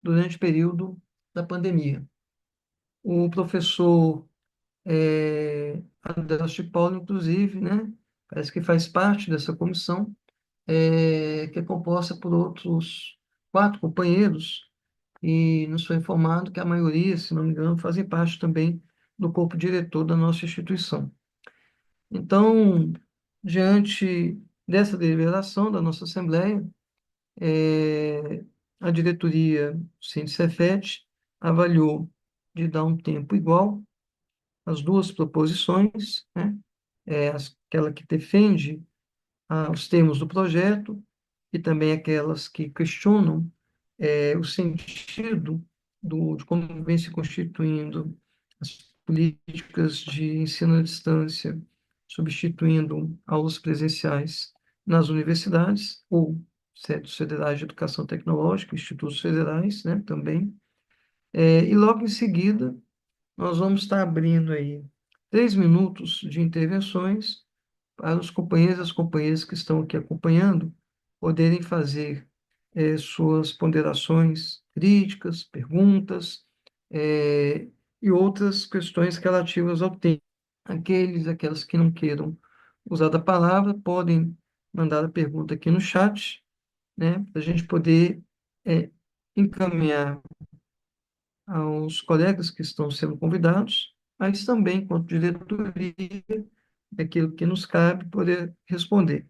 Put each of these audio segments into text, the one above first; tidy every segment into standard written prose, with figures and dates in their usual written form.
durante o período da pandemia. O professor Adelso de Paulo, inclusive, né, parece que faz parte dessa comissão, que é composta por outros 4 companheiros, e nos foi informado que a maioria, se não me engano, fazem parte também do corpo diretor da nossa instituição. Então, diante dessa deliberação da nossa Assembleia, a diretoria do Cefet avaliou de dar um tempo igual às 2 proposições, né? Aquela que defende os termos do projeto e também aquelas que questionam o sentido de como vem se constituindo as políticas de ensino à distância, substituindo aulas presenciais nas universidades ou centros federais de educação tecnológica, institutos federais, né, também. E logo em seguida, nós vamos estar abrindo aí 3 minutos de intervenções para os companheiros e as companheiras que estão aqui acompanhando poderem fazer suas ponderações críticas, perguntas, eh, e outras questões relativas ao tema. Aquelas que não queiram usar da palavra podem mandar a pergunta aqui no chat, né, para a gente poder eh, encaminhar aos colegas que estão sendo convidados, mas também, enquanto diretoria, aquilo que nos cabe poder responder.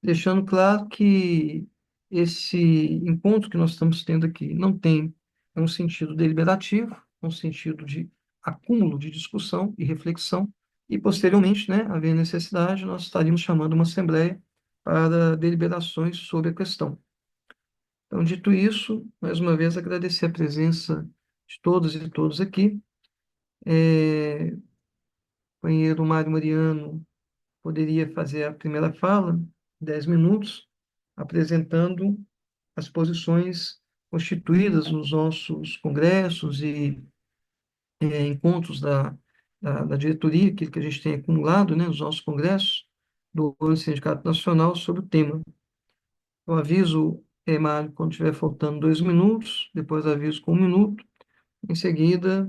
Deixando claro que esse encontro que nós estamos tendo aqui não tem um sentido deliberativo, um sentido de acúmulo de discussão e reflexão, e posteriormente, né, haver necessidade, nós estaríamos chamando uma assembleia para deliberações sobre a questão. Então, dito isso, mais uma vez agradecer a presença de todas e todos aqui. O companheiro Mário Mariano poderia fazer a primeira fala, 10 minutos, apresentando as posições constituídas nos nossos congressos e encontros da diretoria, aquilo que a gente tem acumulado, né, nos nossos congressos do Sindicato Nacional sobre o tema. Eu aviso, Mário, quando estiver faltando 2 minutos, depois aviso com 1 minuto, em seguida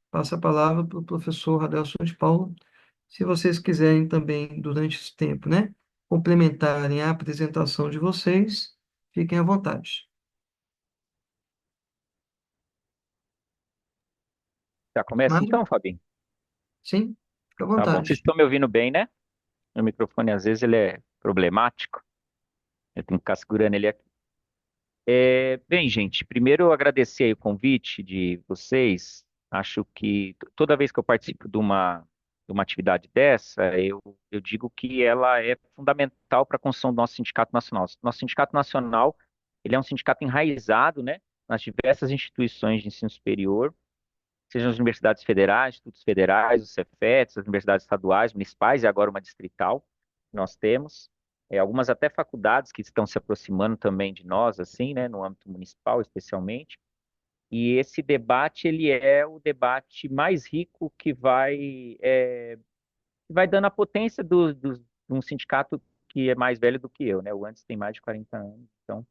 passo a palavra para o professor Adelson de Paulo. Se vocês quiserem também, durante esse tempo, né, complementarem a apresentação de vocês, fiquem à vontade. Já começa Mário, então, Fabinho? sim, fique à Tá bom. Vocês vontade. estão me ouvindo bem, né? Meu microfone, às vezes, ele é problemático. Eu tenho que ficar segurando ele aqui. Bem, gente, primeiro eu agradecer aí o convite de vocês. Acho que toda vez que eu participo de uma atividade dessa, eu digo que ela é fundamental para a construção do nosso Sindicato Nacional. Nosso Sindicato Nacional, ele é um sindicato enraizado, né, nas diversas instituições de ensino superior, sejam as universidades federais, institutos federais, os Cefetes, as universidades estaduais, municipais e agora uma distrital que nós temos. Algumas até faculdades que estão se aproximando também de nós, assim, né, no âmbito municipal especialmente. E esse debate, ele é o debate mais rico que vai dando a potência de um sindicato que é mais velho do que eu, né? O antes tem mais de 40 anos, então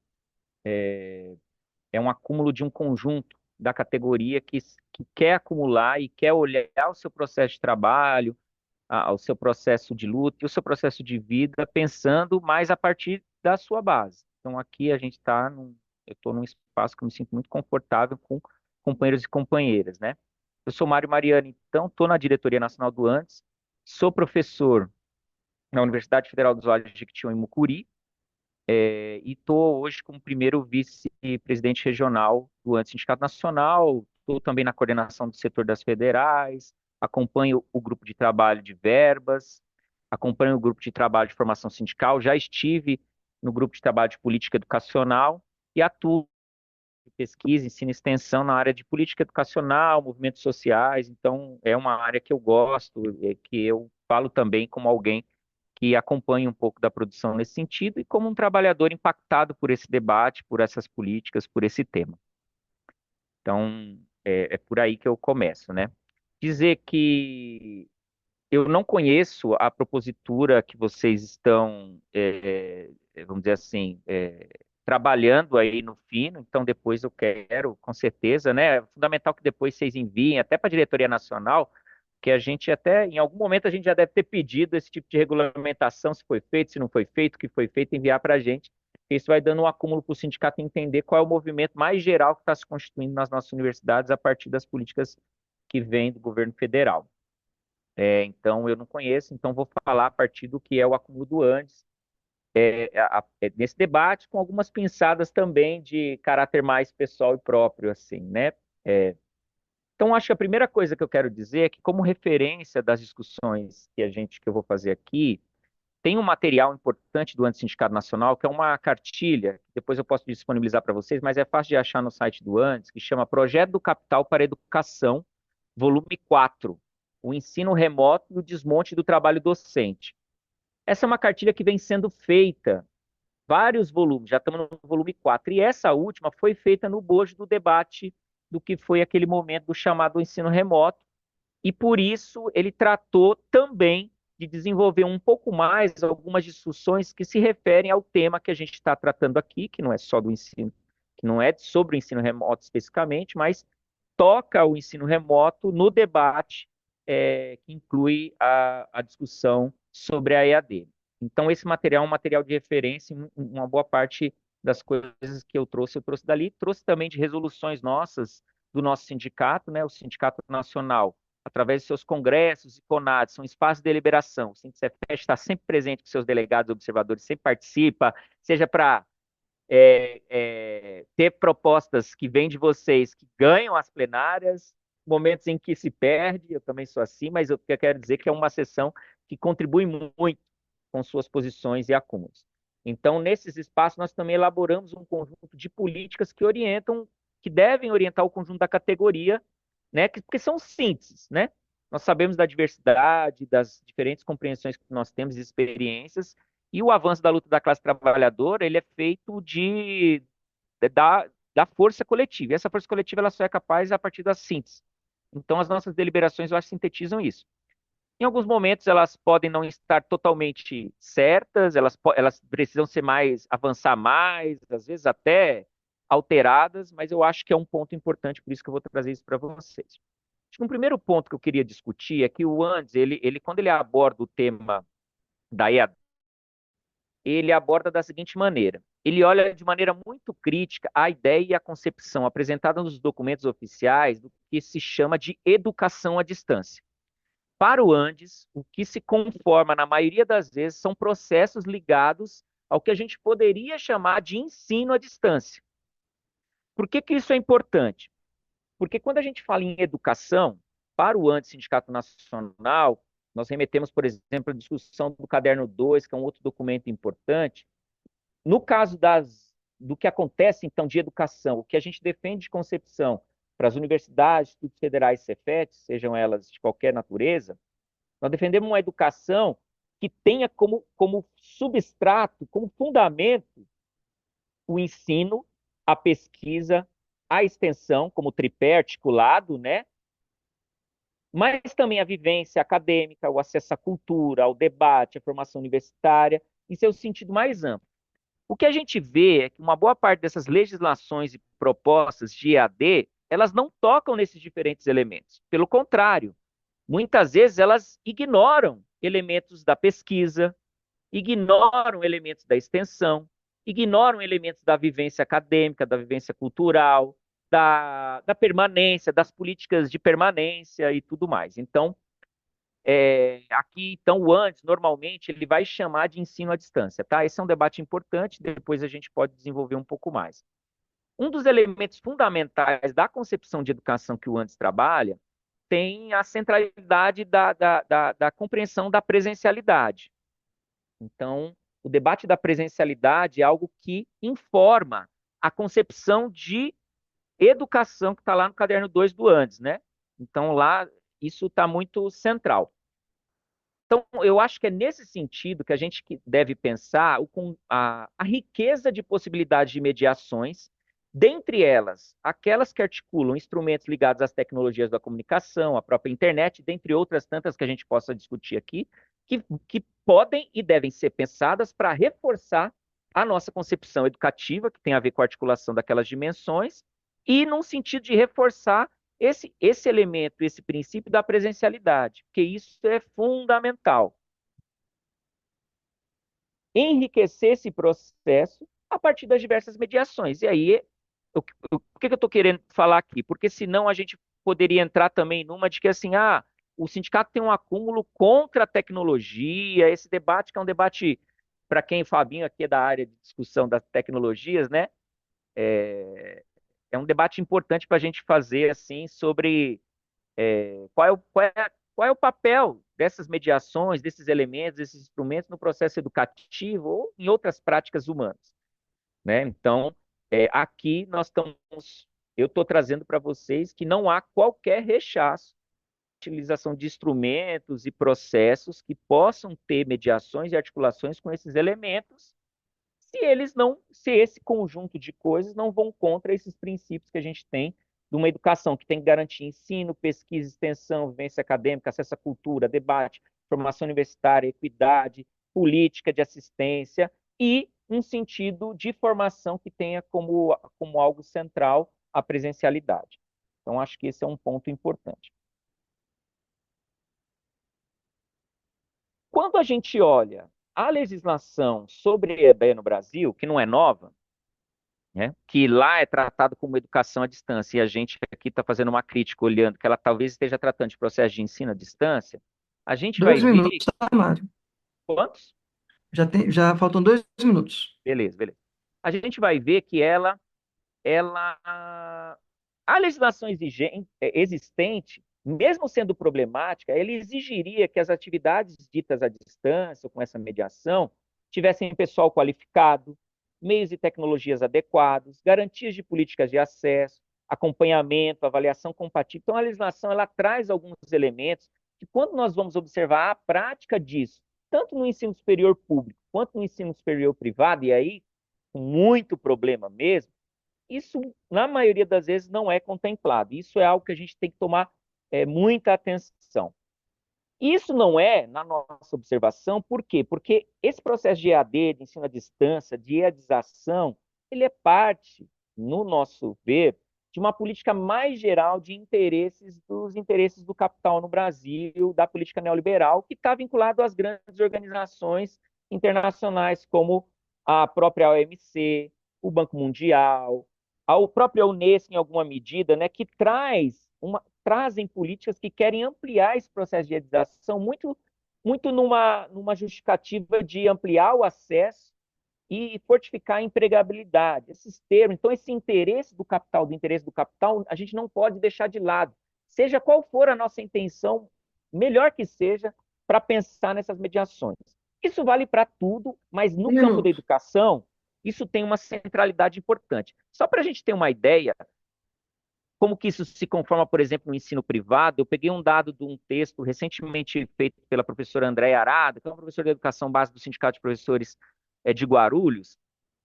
é um acúmulo de um conjunto da categoria que quer acumular e quer olhar o seu processo de trabalho, o seu processo de luta e o seu processo de vida pensando mais a partir da sua base. Então aqui a gente está eu estou num espaço que eu me sinto muito confortável com companheiros e companheiras, né? Eu sou Mário Mariani, então estou na diretoria nacional do Andes, sou professor na Universidade Federal dos Vales de Jequitinhonha em Mucuri, e estou hoje como primeiro vice-presidente regional do Sindicato Nacional, estou também na coordenação do setor das federais, acompanho o grupo de trabalho de verbas, acompanho o grupo de trabalho de formação sindical, já estive no grupo de trabalho de política educacional e atuo em pesquisa, ensino e extensão na área de política educacional, movimentos sociais, então é uma área que eu gosto, que eu falo também como alguém que acompanha um pouco da produção nesse sentido e como um trabalhador impactado por esse debate, por essas políticas, por esse tema. Então, é por aí que eu começo, né? Dizer que eu não conheço a propositura que vocês estão, vamos dizer assim, trabalhando aí no fino, então depois eu quero, com certeza, né? É fundamental que depois vocês enviem até para a diretoria nacional, que a gente até, em algum momento, a gente já deve ter pedido esse tipo de regulamentação, se foi feito, se não foi feito, o que foi feito, enviar para a gente. Isso vai dando um acúmulo para o sindicato entender qual é o movimento mais geral que está se constituindo nas nossas universidades a partir das políticas que vêm do governo federal. Então, eu não conheço, então vou falar a partir do que é o acúmulo do Andes, nesse debate, com algumas pinçadas também de caráter mais pessoal e próprio, assim, né? É, então, acho que a primeira coisa que eu quero dizer é que, como referência das discussões que eu vou fazer aqui, tem um material importante do Andes-Sindicato Nacional, que é uma cartilha, que depois eu posso disponibilizar para vocês, mas é fácil de achar no site do Andes, que chama Projeto do Capital para a Educação, volume 4, o ensino remoto e o desmonte do trabalho docente. Essa é uma cartilha que vem sendo feita vários volumes, já estamos no volume 4. E essa última foi feita no bojo do debate do que foi aquele momento do chamado ensino remoto, e por isso ele tratou também de desenvolver um pouco mais algumas discussões que se referem ao tema que a gente está tratando aqui, que não é só do ensino, que não é sobre o ensino remoto especificamente, mas toca o ensino remoto no debate que inclui a discussão sobre a EAD. Então, esse material é um material de referência, uma boa parte das coisas que eu trouxe dali, trouxe também de resoluções nossas, do nosso sindicato, né, o Sindicato Nacional, através de seus congressos e CONADs, são espaços de deliberação. O Sindicef está sempre presente com seus delegados e observadores, sempre participa, seja para ter propostas que vêm de vocês que ganham as plenárias, momentos em que se perde, eu também sou assim, mas eu quero dizer que é uma sessão que contribui muito com suas posições e acúmulos. Então, nesses espaços, nós também elaboramos um conjunto de políticas que orientam, que devem orientar o conjunto da categoria, né, porque são sínteses, né? Nós sabemos da diversidade, das diferentes compreensões que nós temos e experiências, e o avanço da luta da classe trabalhadora, ele é feito da força coletiva. E essa força coletiva ela só é capaz a partir da síntese. Então, as nossas deliberações, eu acho, sintetizam isso. Em alguns momentos, elas podem não estar totalmente certas, elas precisam ser mais, avançar mais, às vezes até alteradas, mas eu acho que é um ponto importante, por isso que eu vou trazer isso para vocês. Acho que um primeiro ponto que eu queria discutir é que o Andes, quando ele aborda o tema da EAD, ele aborda da seguinte maneira: ele olha de maneira muito crítica a ideia e a concepção apresentada nos documentos oficiais do que se chama de educação à distância. Para o Andes, o que se conforma, na maioria das vezes, são processos ligados ao que a gente poderia chamar de ensino à distância. Por que que isso é importante? Porque quando a gente fala em educação, para o Andes Sindicato Nacional, nós remetemos, por exemplo, a discussão do Caderno 2, que é um outro documento importante. No caso do que acontece, então, de educação, o que a gente defende de concepção para as universidades, institutos federais e Cefetes, sejam elas de qualquer natureza, nós defendemos uma educação que tenha como substrato, como fundamento, o ensino, a pesquisa, a extensão, como tripé articulado, né? Mas também a vivência acadêmica, o acesso à cultura, ao debate, à formação universitária, em seu sentido mais amplo. O que a gente vê é que uma boa parte dessas legislações e propostas de EAD, elas não tocam nesses diferentes elementos. Pelo contrário, muitas vezes elas ignoram elementos da pesquisa, ignoram elementos da extensão, ignoram elementos da vivência acadêmica, da vivência cultural, da permanência, das políticas de permanência e tudo mais. Então, aqui, então, o antes, normalmente, ele vai chamar de ensino à distância, tá? Esse é um debate importante, depois a gente pode desenvolver um pouco mais. Um dos elementos fundamentais da concepção de educação que o Andes trabalha tem a centralidade da compreensão da presencialidade. Então, o debate da presencialidade é algo que informa a concepção de educação que está lá no caderno 2 do Andes, né? Então, lá, isso está muito central. Então, eu acho que é nesse sentido que a gente deve pensar a riqueza de possibilidades de mediações, dentre elas, aquelas que articulam instrumentos ligados às tecnologias da comunicação, à própria internet, dentre outras tantas que a gente possa discutir aqui, que podem e devem ser pensadas para reforçar a nossa concepção educativa, que tem a ver com a articulação daquelas dimensões, e num sentido de reforçar esse elemento, esse princípio da presencialidade, porque isso é fundamental. Enriquecer esse processo a partir das diversas mediações. E aí, por que eu estou querendo falar aqui? Porque senão a gente poderia entrar também numa de que assim, o sindicato tem um acúmulo contra a tecnologia, esse debate que é um debate, para quem o Fabinho aqui é da área de discussão das tecnologias, né? É um debate importante para a gente fazer assim sobre qual é o papel dessas mediações, desses elementos, desses instrumentos no processo educativo ou em outras práticas humanas, né? Então, aqui eu estou trazendo para vocês que não há qualquer rechaço à utilização de instrumentos e processos que possam ter mediações e articulações com esses elementos, se esse conjunto de coisas não vão contra esses princípios que a gente tem de uma educação que tem que garantir ensino, pesquisa, extensão, vivência acadêmica, acesso à cultura, debate, formação universitária, equidade, política de assistência e um sentido de formação que tenha como algo central a presencialidade. Então, acho que esse é um ponto importante. Quando a gente olha a legislação sobre EAD no Brasil, que não é nova, né? Que lá é tratado como educação à distância, e a gente aqui está fazendo uma crítica, olhando que ela talvez esteja tratando de processo de ensino à distância, a gente vai Dois ver. minutos, tá, Mário? Quantos? Já faltam 2 minutos. Beleza, beleza. A gente vai ver que ela, a legislação existente, mesmo sendo problemática, ele exigiria que as atividades ditas à distância, com essa mediação, tivessem pessoal qualificado, meios e tecnologias adequados, garantias de políticas de acesso, acompanhamento, avaliação compatível. Então, a legislação ela traz alguns elementos que, quando nós vamos observar a prática disso, tanto no ensino superior público quanto no ensino superior privado, e aí, com muito problema mesmo, isso, na maioria das vezes, não é contemplado. Isso é algo que a gente tem que tomar muita atenção. Isso não é, na nossa observação, por quê? Porque esse processo de EAD, de ensino à distância, de EADização, ele é parte, no nosso ver, de uma política mais geral de dos interesses do capital no Brasil, da política neoliberal, que está vinculado às grandes organizações internacionais, como a própria OMC, o Banco Mundial, a própria Unesco, em alguma medida, né, que trazem políticas que querem ampliar esse processo de edificação muito numa justificativa de ampliar o acesso e fortificar a empregabilidade. Esses termos, então, esse interesse do interesse do capital, a gente não pode deixar de lado. Seja qual for a nossa intenção, melhor que seja, para pensar nessas mediações. Isso vale para tudo, mas no Um campo da minuto. educação, isso tem uma centralidade importante. Só para a gente ter uma ideia, como que isso se conforma, por exemplo, no ensino privado? Eu peguei um dado de um texto recentemente feito pela professora Andréia Arada, que é uma professora de educação básica do Sindicato de Professores de Guarulhos,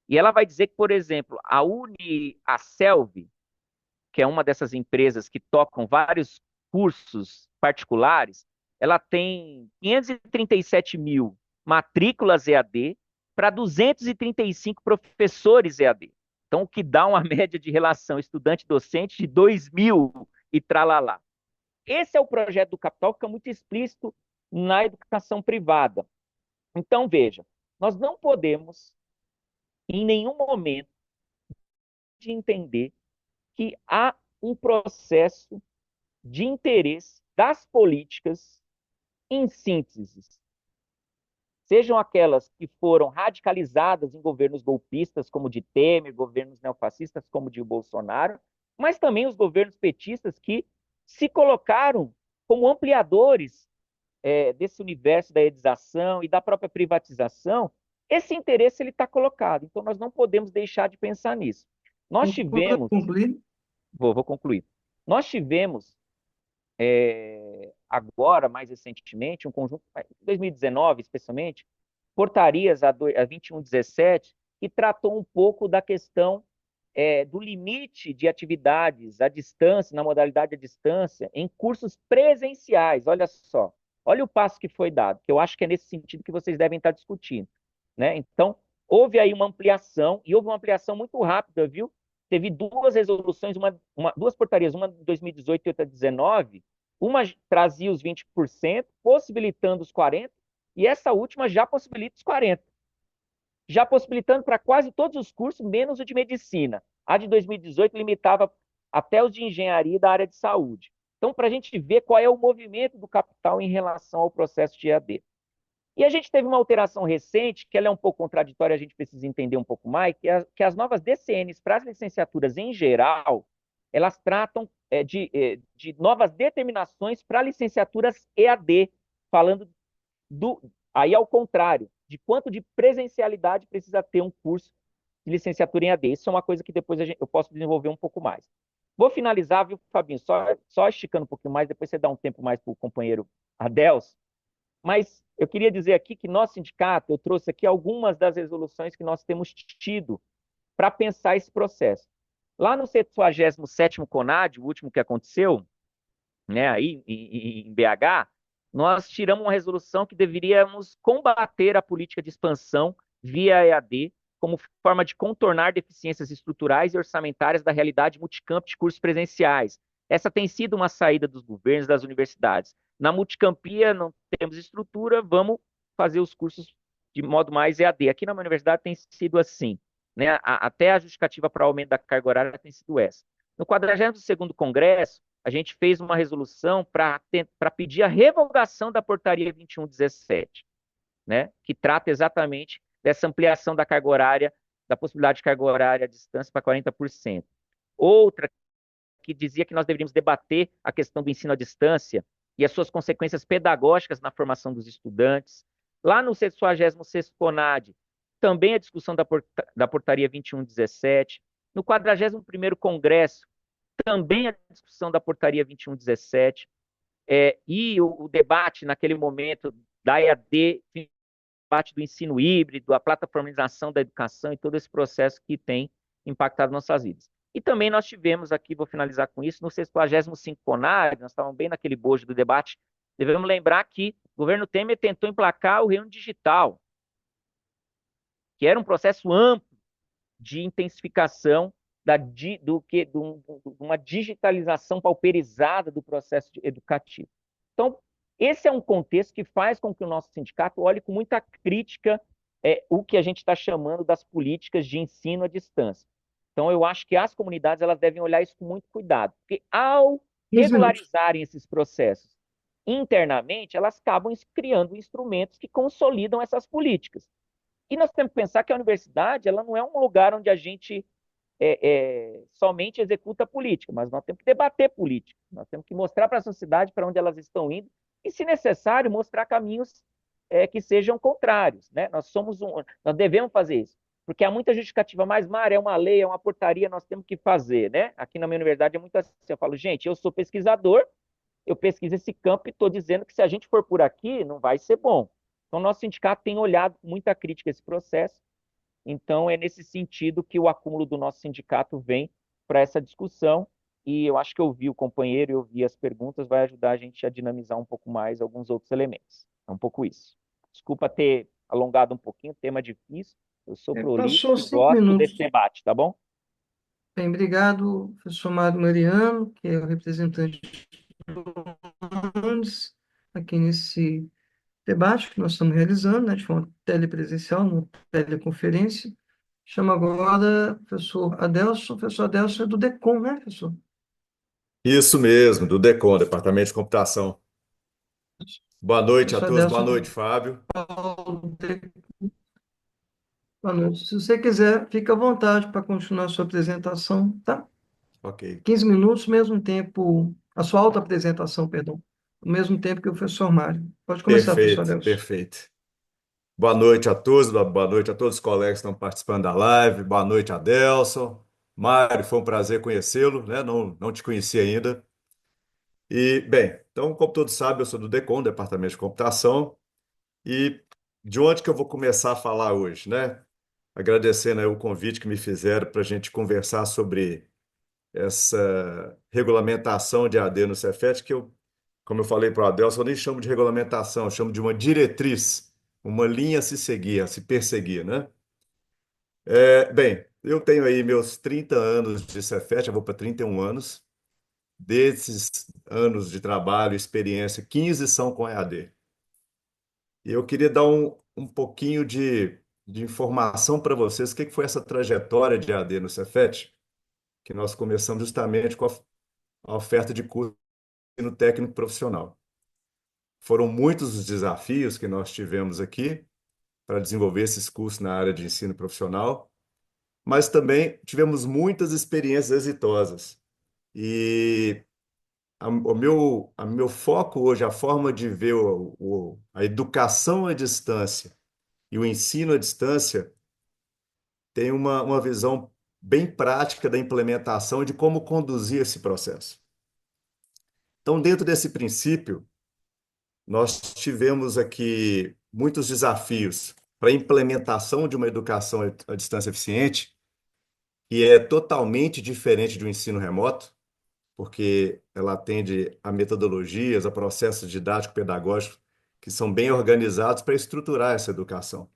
e ela vai dizer que, por exemplo, a Selv, que é uma dessas empresas que tocam vários cursos particulares, ela tem 537 mil matrículas EAD para 235 professores EAD. Então, o que dá uma média de relação estudante-docente de 2.000 e tralalá. Esse é o projeto do capital, que fica muito explícito na educação privada. Então, veja, nós não podemos, em nenhum momento, de entender que há um processo de interesse das políticas em síntese, sejam aquelas que foram radicalizadas em governos golpistas, como o de Temer, governos neofascistas, como o de Bolsonaro, mas também os governos petistas que se colocaram como ampliadores desse universo da edização e da própria privatização. Esse interesse ele está colocado, então nós não podemos deixar de pensar nisso. Nós Para tivemos, concluir, vou concluir, nós tivemos agora, mais recentemente, um conjunto, em 2019 especialmente, portarias a 2117, que tratou um pouco da questão do limite de atividades à distância, na modalidade à distância, em cursos presenciais. Olha só, olha o passo que foi dado, que eu acho que é nesse sentido que vocês devem estar discutindo, né? Então, houve aí uma ampliação, e houve uma ampliação muito rápida, viu? Teve duas resoluções, duas portarias, uma de 2018 e outra de 2019, uma trazia os 20%, possibilitando os 40%, e essa última já possibilita os 40%, já possibilitando para quase todos os cursos, menos o de medicina. A de 2018 limitava até os de engenharia e da área de saúde. Então, para a gente ver qual é o movimento do capital em relação ao processo de EAD. E a gente teve uma alteração recente, que ela é um pouco contraditória, a gente precisa entender um pouco mais, que as novas DCNs para as licenciaturas em geral, elas tratam de novas determinações para licenciaturas EAD, falando aí ao contrário, de quanto de presencialidade precisa ter um curso de licenciatura em EAD. Isso é uma coisa que depois eu posso desenvolver um pouco mais. Vou finalizar, viu, Fabinho? Só esticando um pouquinho mais, depois você dá um tempo mais para o companheiro Adelso. Mas eu queria dizer aqui que nosso sindicato, eu trouxe aqui algumas das resoluções que nós temos tido para pensar esse processo. Lá no 77º CONAD, o último que aconteceu, né, aí em BH, nós tiramos uma resolução que deveríamos combater a política de expansão via EAD como forma de contornar deficiências estruturais e orçamentárias da realidade multicamp de cursos presenciais. Essa tem sido uma saída dos governos, das universidades. Na multicampia não temos estrutura, vamos fazer os cursos de modo mais EAD. Aqui na minha universidade tem sido assim, né? Até a justificativa para o aumento da carga horária tem sido essa. No 42º Congresso, a gente fez uma resolução para pedir a revogação da portaria 2117, né, que trata exatamente dessa ampliação da carga horária, da possibilidade de carga horária à distância para 40%. Outra que dizia que nós deveríamos debater a questão do ensino à distância e as suas consequências pedagógicas na formação dos estudantes. Lá no 76º CONAD, também a discussão da portaria 2117. No 41º Congresso, também a discussão da portaria 2117, e o debate naquele momento da EAD, debate do ensino híbrido, a plataformização da educação e todo esse processo que tem impactado nossas vidas. E também nós tivemos aqui, vou finalizar com isso, no 65º CONAD, nós estávamos bem naquele bojo do debate, devemos lembrar que o governo Temer tentou emplacar o Reúno Digital, que era um processo amplo de intensificação uma digitalização pauperizada do processo educativo. Então, esse é um contexto que faz com que o nosso sindicato olhe com muita crítica o que a gente está chamando das políticas de ensino à distância. Então, eu acho que as comunidades elas devem olhar isso com muito cuidado, porque ao 15 minutos. regularizarem esses processos internamente, elas acabam criando instrumentos que consolidam essas políticas. E nós temos que pensar que a universidade ela não é um lugar onde a gente somente executa política, mas nós temos que debater política, nós temos que mostrar para a sociedade para onde elas estão indo e, se necessário, mostrar caminhos que sejam contrários. Né? Nós devemos fazer isso, porque há muita justificativa, mas, Mário, é uma lei, é uma portaria, nós temos que fazer. Né? Aqui na minha universidade é muito assim, eu falo, gente, eu sou pesquisador, eu pesquiso esse campo e estou dizendo que se a gente for por aqui, não vai ser bom. Então, nosso sindicato tem olhado com muita crítica esse processo. Então, é nesse sentido que o acúmulo do nosso sindicato vem para essa discussão. E eu acho que ouvir o companheiro e ouvir as perguntas vai ajudar a gente a dinamizar um pouco mais alguns outros elementos. É um pouco isso. Desculpa ter alongado um pouquinho, tema difícil. Eu sou prolixo Passou e 5 gosto desse minutos. debate, tá bom? Bem, obrigado, professor Mário Mariano, que é o representante do ANDES, aqui nesse debate que nós estamos realizando, né, de forma telepresencial, uma teleconferência. Chama agora o professor Adelson. O professor Adelson é do DECOM, né, professor? Isso mesmo, do DECON, Departamento de Computação. Boa O noite a professor todos, boa Adelson noite, Fábio. do DECOM. Boa noite. Se você quiser, fique à vontade para continuar a sua apresentação, tá? Ok, 15 minutos, mesmo tempo, a sua autoapresentação, perdão, o mesmo tempo que o professor Mário. Pode começar, professor perfeito, Adelson. perfeito. Boa noite a todos, boa noite a todos os colegas que estão participando da live, boa noite, Adelson. Mário, foi um prazer conhecê-lo, né? Não te conheci ainda. E, bem, então, como todos sabem, eu sou do DECON, Departamento de Computação, e de onde que eu vou começar a falar hoje, né? Agradecendo aí o convite que me fizeram para a gente conversar sobre essa regulamentação de AD no Cefet, que eu, como eu falei para o Adelson, eu nem chamo de regulamentação, eu chamo de uma diretriz, uma linha a se seguir, a se perseguir, né? Bem, eu tenho aí meus 30 anos de Cefet, eu vou para 31 anos. Desses anos de trabalho, experiência, 15 são com EAD. E eu queria dar um pouquinho de informação para vocês. O que que foi essa trajetória de EAD no Cefet? Que nós começamos justamente com a oferta de curso no técnico profissional. Foram muitos os desafios que nós tivemos aqui para desenvolver esses cursos na área de ensino profissional, mas também tivemos muitas experiências exitosas. E o meu foco hoje, a forma de ver a educação à distância e o ensino à distância, tem uma visão bem prática da implementação e de como conduzir esse processo. Então, dentro desse princípio, nós tivemos aqui muitos desafios para a implementação de uma educação à distância eficiente, que é totalmente diferente do ensino remoto, porque ela atende a metodologias, a processos didático-pedagógicos que são bem organizados para estruturar essa educação.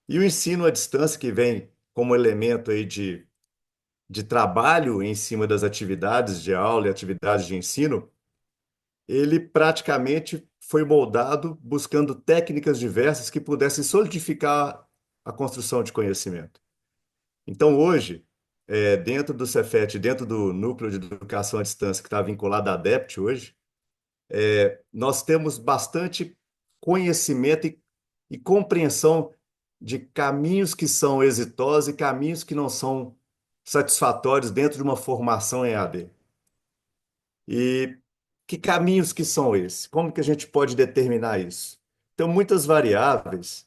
E o ensino à distância, que vem como elemento aí de trabalho em cima das atividades de aula e atividades de ensino, ele praticamente foi moldado buscando técnicas diversas que pudessem solidificar a construção de conhecimento. Então, hoje, dentro do Cefet, dentro do Núcleo de Educação à Distância, que está vinculado à ADEPT hoje, nós temos bastante conhecimento e compreensão de caminhos que são exitosos e caminhos que não são satisfatórios dentro de uma formação em AD. E que caminhos que são esses? Como que a gente pode determinar isso? Então, muitas variáveis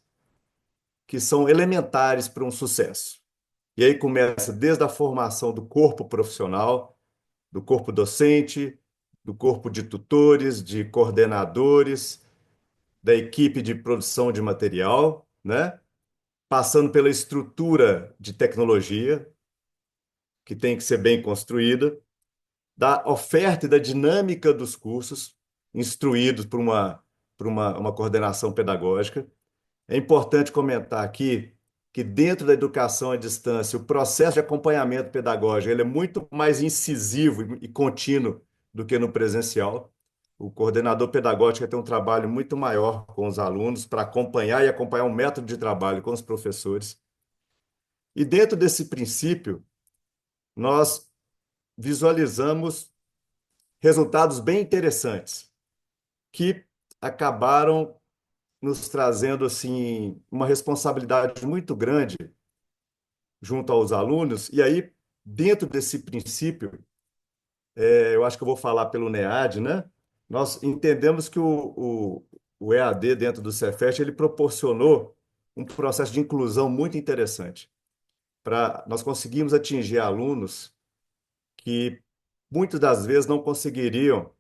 que são elementares para um sucesso. E aí começa desde a formação do corpo profissional, do corpo docente, do corpo de tutores, de coordenadores, da equipe de produção de material, né? Passando pela estrutura de tecnologia, que tem que ser bem construída, da oferta e da dinâmica dos cursos, instruídos por uma coordenação pedagógica. É importante comentar aqui que dentro da educação à distância, o processo de acompanhamento pedagógico ele é muito mais incisivo e contínuo do que no presencial. O coordenador pedagógico tem um trabalho muito maior com os alunos para acompanhar e acompanhar um método de trabalho com os professores. E dentro desse princípio, nós visualizamos resultados bem interessantes que acabaram nos trazendo assim uma responsabilidade muito grande junto aos alunos. E aí, dentro desse princípio, eu acho que eu vou falar pelo NEAD, né? Nós entendemos que o EAD dentro do Cefet ele proporcionou um processo de inclusão muito interessante. Nós conseguimos atingir alunos que muitas das vezes não conseguiriam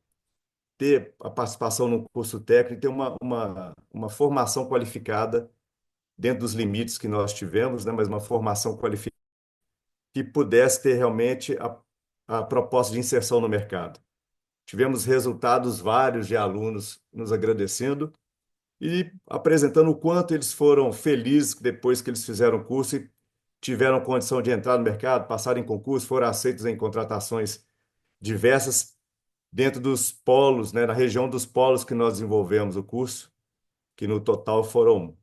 ter a participação no curso técnico, ter uma formação qualificada dentro dos limites que nós tivemos, né? Mas uma formação qualificada que pudesse ter realmente a proposta de inserção no mercado. Tivemos resultados vários de alunos nos agradecendo e apresentando o quanto eles foram felizes depois que eles fizeram o curso e tiveram condição de entrar no mercado, passaram em concurso, foram aceitos em contratações diversas dentro dos polos, né, na região dos polos que nós desenvolvemos o curso, que no total foram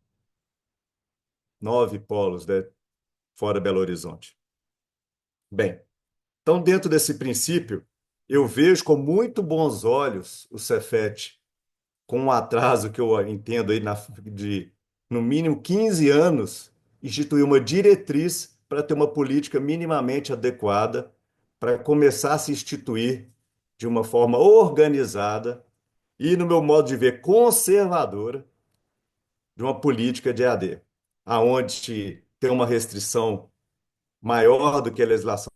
9 polos, né, fora Belo Horizonte. Bem, então, dentro desse princípio, eu vejo com muito bons olhos o Cefet, com um atraso que eu entendo aí de, no mínimo, 15 anos, instituir uma diretriz para ter uma política minimamente adequada, para começar a se instituir de uma forma organizada e, no meu modo de ver, conservadora, de uma política de EAD, aonde tem uma restrição maior do que a legislação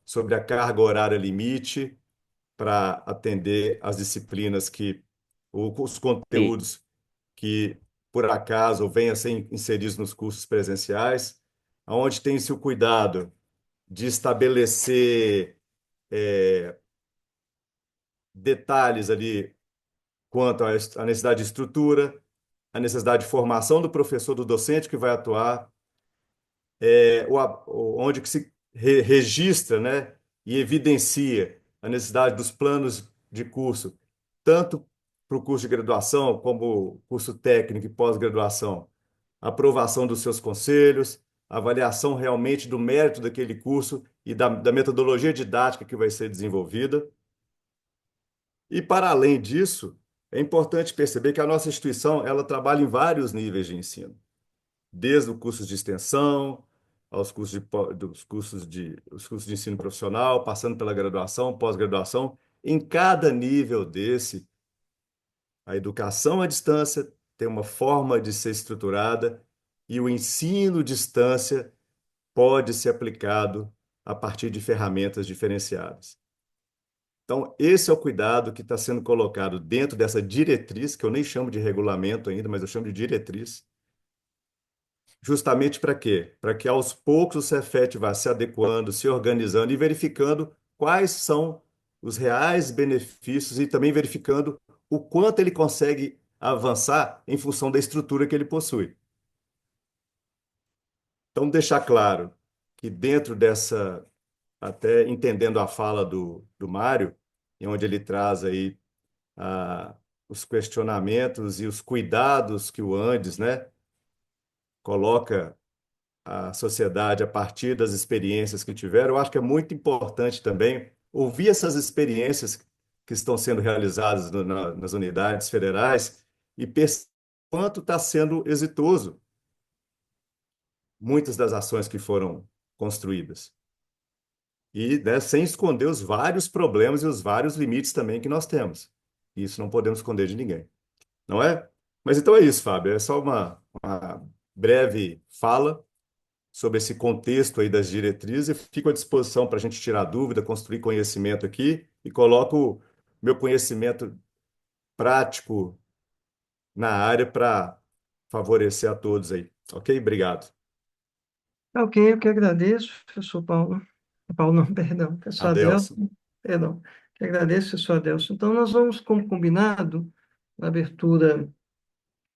sobre a carga horária limite, para atender as disciplinas os Sim, conteúdos que, por acaso, venham a ser inseridos nos cursos presenciais, onde tem-se o cuidado de estabelecer detalhes ali quanto à necessidade de estrutura, a necessidade de formação do professor, do docente que vai atuar, onde que se registra, né, e evidencia a necessidade dos planos de curso, tanto para o curso de graduação como curso técnico e pós-graduação, aprovação dos seus conselhos, avaliação realmente do mérito daquele curso e da metodologia didática que vai ser desenvolvida. E, para além disso, é importante perceber que a nossa instituição ela trabalha em vários níveis de ensino, desde o curso de extensão, aos cursos os cursos de ensino profissional, passando pela graduação, pós-graduação. Em cada nível desse, a educação à distância tem uma forma de ser estruturada e o ensino à distância pode ser aplicado a partir de ferramentas diferenciadas. Então, esse é o cuidado que está sendo colocado dentro dessa diretriz, que eu nem chamo de regulamento ainda, mas eu chamo de diretriz, justamente para quê? Para que aos poucos o Cefet vá se adequando, se organizando e verificando quais são os reais benefícios e também verificando o quanto ele consegue avançar em função da estrutura que ele possui. Então, deixar claro que dentro dessa, até entendendo a fala do Mário, em onde ele traz aí os questionamentos e os cuidados que o Andes, né, coloca a sociedade a partir das experiências que tiveram. Eu acho que é muito importante também ouvir essas experiências que estão sendo realizadas nas unidades federais e perceber quanto está sendo exitoso muitas das ações que foram construídas. E, né, sem esconder os vários problemas e os vários limites também que nós temos. Isso não podemos esconder de ninguém, não é? Mas então é isso, Fábio. É só uma breve fala sobre esse contexto aí das diretrizes. Eu fico à disposição para a gente tirar dúvida, construir conhecimento aqui e coloco meu conhecimento prático na área para favorecer a todos aí. Ok? Obrigado. Ok, eu que agradeço, professor Paulo. Paulo não, perdão, professor Adelson. Adelson, perdão. Que agradeço, professor Adelson. Então, nós vamos, como combinado, na abertura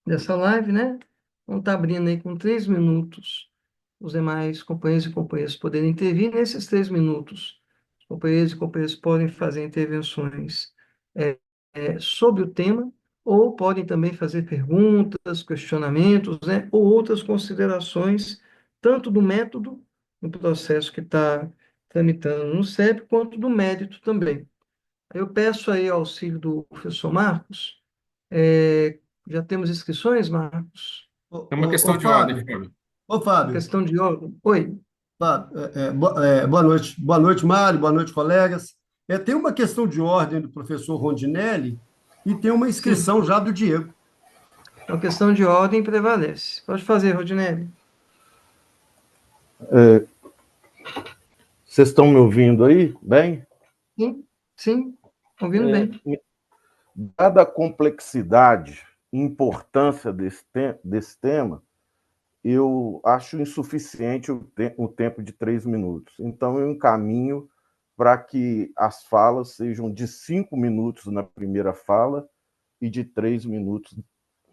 dessa live, né? Vamos estar abrindo aí com 3 minutos, os demais companheiros e companheiras poderem intervir. Nesses 3 minutos, os companheiros e companheiras podem fazer intervenções é, sobre o tema, ou podem também fazer perguntas, questionamentos, né? Ou outras considerações, tanto do método, no processo que está tramitando no CEP, quanto do mérito também. Eu peço aí auxílio do professor Marcos. É, já temos inscrições, Marcos? É uma questão de ordem, Fábio, Fábio. ô Uma Fábio, questão de ordem. Oi. Fábio, boa noite, Mário, boa noite, colegas. Tem uma questão de ordem do professor Rondinelli e tem uma Sim, inscrição já do Diego. a questão de ordem prevalece. Pode fazer, Rodinelli. Vocês estão me ouvindo aí? Bem? Sim, sim, ouvindo bem. Dada a complexidade e importância desse tema, eu acho insuficiente o tempo de 3 minutos. Então, eu encaminho para que as falas sejam de 5 minutos na primeira fala e de 3 minutos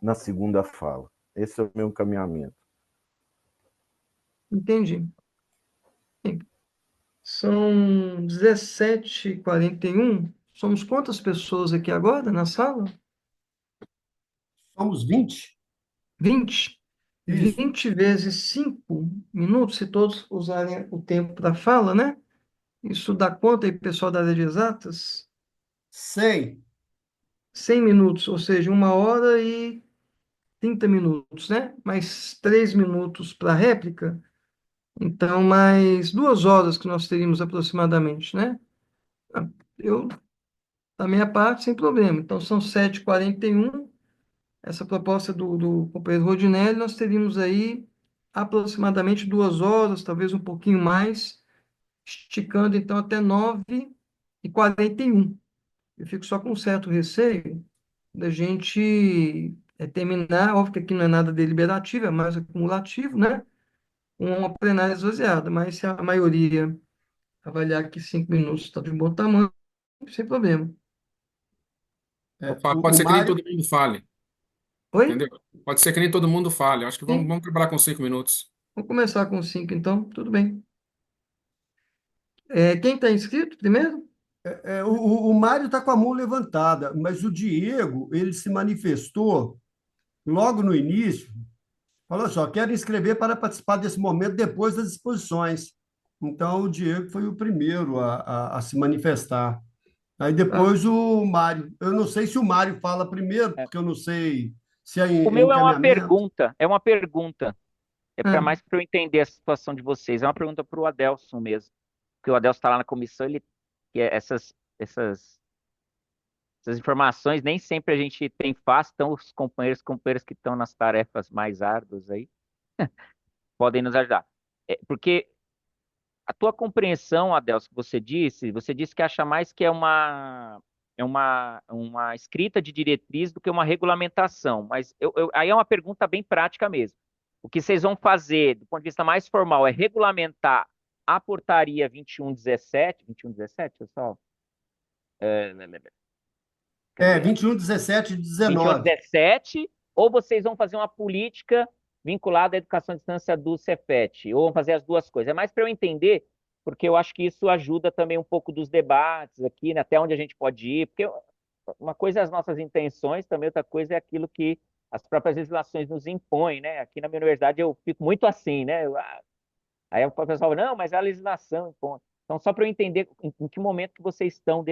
na segunda fala. Esse é o meu encaminhamento. Entendi. Bem, são 17h41. Somos quantas pessoas aqui agora na sala? Somos 20? 20. Isso. 20 vezes 5 minutos, se todos usarem o tempo para fala, né? Isso dá conta aí, pessoal da área de exatas? 100. 100 minutos, ou seja, 1h30, né? Mais 3 minutos para réplica. Então, mais 2 horas que nós teríamos aproximadamente, né? Eu, da minha parte, sem problema. Então, são 7h41. Essa proposta do companheiro Rodinelli, nós teríamos aí aproximadamente 2 horas, talvez um pouquinho mais, esticando então até 9h41. Eu fico só com um certo receio da gente terminar, óbvio que aqui não é nada deliberativo, é mais acumulativo, né? Uma plenária esvaziada, mas se a maioria avaliar que 5 minutos está de um bom tamanho, sem problema. Ô, Fábio, O pode ser que nem Mário, todo mundo fale, Oi? entendeu? Pode ser que nem todo mundo fale. Eu acho que vamos, Sim, vamos trabalhar com 5 minutos. Vamos começar com 5, então. Tudo bem. Quem está inscrito primeiro? O Mário está com a mão levantada, mas o Diego, ele se manifestou logo no início, falou só, quero inscrever para participar desse momento depois das exposições. Então, o Diego foi o primeiro a se manifestar. Aí Tá. depois o Mário. Eu não sei se o Mário fala primeiro, É. porque eu não sei se é O em meu encaminhamento. é uma pergunta. É para Ah, mais para eu entender a situação de vocês. É uma pergunta para o Adelson mesmo. Porque o Adelson está lá na comissão, ele que essas informações nem sempre a gente tem fácil, então os companheiros que estão nas tarefas mais árduas aí podem nos ajudar. Porque a tua compreensão, Adelson, que você disse que acha mais que uma escrita de diretriz do que uma regulamentação. Mas aí é uma pergunta bem prática mesmo. O que vocês vão fazer, do ponto de vista mais formal, é regulamentar a portaria 2117, pessoal? 21, 17 e 19. 2117, ou vocês vão fazer uma política vinculada à educação à distância do Cefet, ou vão fazer as duas coisas. É mais para eu entender, porque eu acho que isso ajuda também um pouco dos debates aqui, né, até onde a gente pode ir, porque uma coisa é as nossas intenções, também outra coisa é aquilo que as próprias legislações nos impõem, né? Aqui na minha universidade eu fico muito assim, né? Aí o pessoal fala, não, mas a legislação impõe. Então, só para eu entender em que momento que vocês estão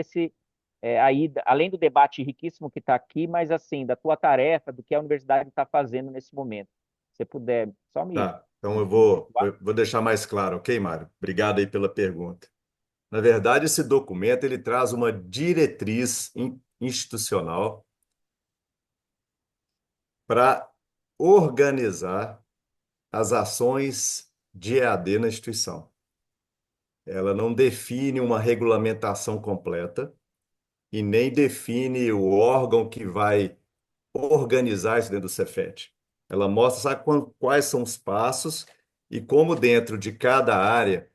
aí, além do debate riquíssimo que está aqui, mas assim, da tua tarefa, do que a universidade está fazendo nesse momento. Se você puder, só Tá, então eu me vou, situar. eu vou deixar mais claro, ok, Mário? Obrigado aí pela pergunta. Na verdade, esse documento ele traz uma diretriz institucional para organizar as ações de EAD na instituição. Ela não define uma regulamentação completa e nem define o órgão que vai organizar isso dentro do Cefet. Ela mostra, sabe, quais são os passos e como dentro de cada área,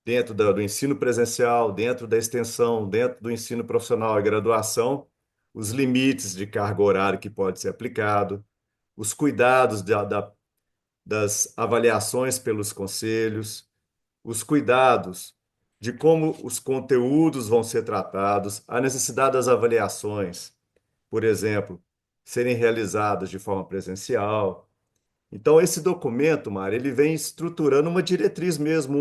dentro do ensino presencial, dentro da extensão, dentro do ensino profissional e graduação, os limites de carga horária que pode ser aplicado, os cuidados das avaliações pelos conselhos, os cuidados de como os conteúdos vão ser tratados, a necessidade das avaliações, por exemplo, serem realizadas de forma presencial. Então, esse documento, Mário, ele vem estruturando uma diretriz mesmo,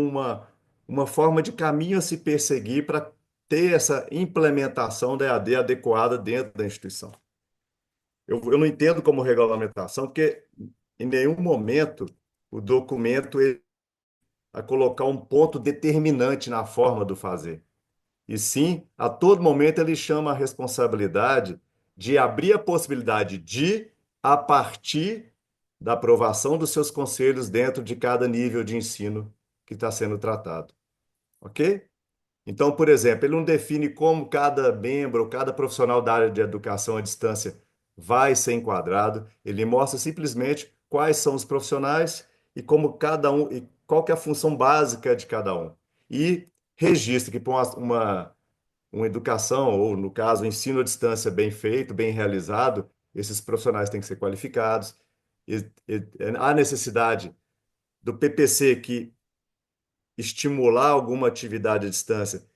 uma forma de caminho a se perseguir para ter essa implementação da EAD adequada dentro da instituição. Eu não entendo como regulamentação, porque em nenhum momento o documento ele a colocar um ponto determinante na forma do fazer. E sim, a todo momento ele chama a responsabilidade de abrir a possibilidade de, a partir da aprovação dos seus conselhos dentro de cada nível de ensino que está sendo tratado. Ok? Então, por exemplo, ele não define como cada membro ou cada profissional da área de educação à distância vai ser enquadrado, ele mostra simplesmente quais são os profissionais e como cada um, e qual que é a função básica de cada um. E registra que para uma educação, ou no caso, um ensino à distância bem feito, bem realizado, esses profissionais têm que ser qualificados. Há necessidade do PPC que estimular alguma atividade à distância,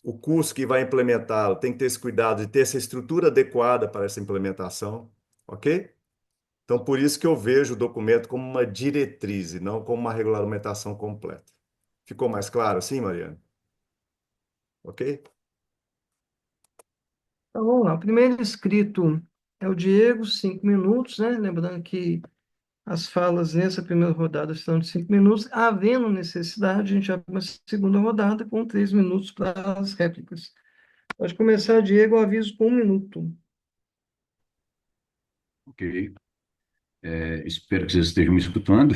o curso que vai implementá-lo tem que ter esse cuidado de ter essa estrutura adequada para essa implementação, ok? Então, por isso que eu vejo o documento como uma diretriz e não como uma regulamentação completa. Ficou mais claro assim, Mariana? Ok? Então, vamos lá. O primeiro inscrito é o Diego, 5 minutos, né? Lembrando que as falas nessa primeira rodada estão de 5 minutos. Havendo necessidade, a gente abre uma segunda rodada com 3 minutos para as réplicas. Pode começar, Diego, eu aviso com 1 minuto. Ok. Espero que vocês estejam me escutando.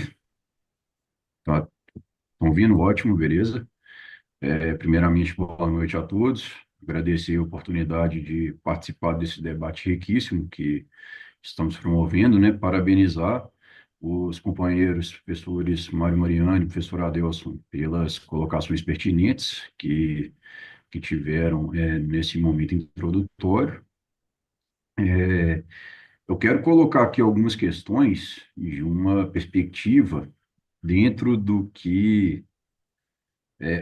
Tá? Estão ouvindo? Ótimo, beleza. Primeiramente, boa noite a todos. Agradecer a oportunidade de participar desse debate riquíssimo que estamos promovendo, né? Parabenizar os companheiros, professores Mário Mariani e professor Adelson, pelas colocações pertinentes que tiveram nesse momento introdutório. Eu quero colocar aqui algumas questões de uma perspectiva dentro do que,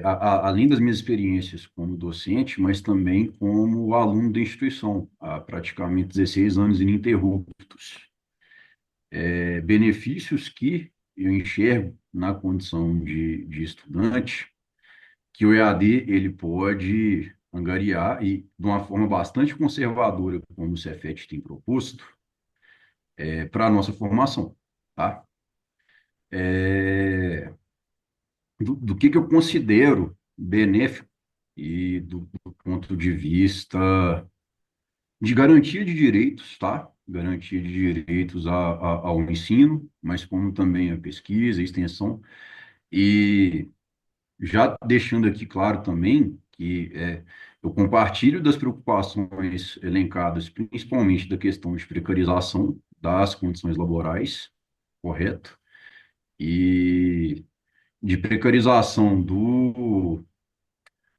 além das minhas experiências como docente, mas também como aluno da instituição, há praticamente 16 anos ininterruptos. Benefícios que eu enxergo na condição de estudante, que o EAD ele pode angariar e, de uma forma bastante conservadora, como o Cefet tem proposto, para a nossa formação, tá? É, do que eu considero benéfico e do ponto de vista de garantia de direitos, tá? Garantia de direitos ao ensino, mas como também a pesquisa, a extensão, e já deixando aqui claro também que eu compartilho das preocupações elencadas, principalmente da questão de precarização das condições laborais, correto? E de precarização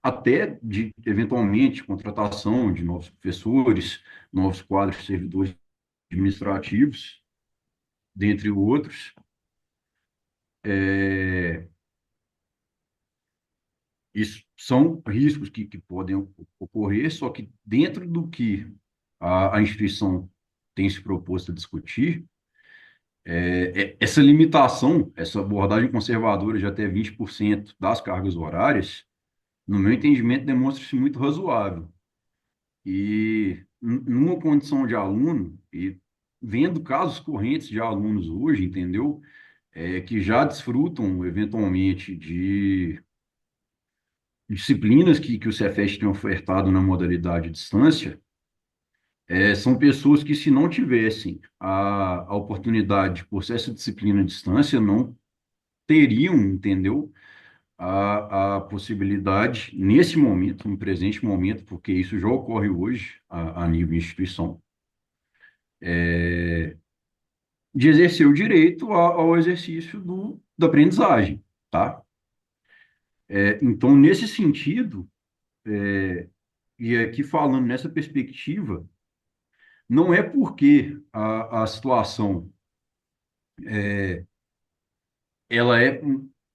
até de, eventualmente, contratação de novos professores, novos quadros de servidores administrativos, dentre outros. É, Isso são riscos que podem ocorrer, só que dentro do que a instituição tem se proposto a discutir, essa limitação, essa abordagem conservadora de até 20% das cargas horárias, no meu entendimento, demonstra-se muito razoável. E numa condição de aluno, e vendo casos correntes de alunos hoje, entendeu? Que já desfrutam, eventualmente, de disciplinas que o Cefet tem ofertado na modalidade à distância, são pessoas que, se não tivessem a oportunidade de cursar essa disciplina à distância, não teriam, entendeu? A possibilidade, nesse momento, no presente momento, porque isso já ocorre hoje a nível de instituição, de exercer o direito ao exercício da aprendizagem, tá? Então, nesse sentido, e aqui falando nessa perspectiva, não é porque a situação ela é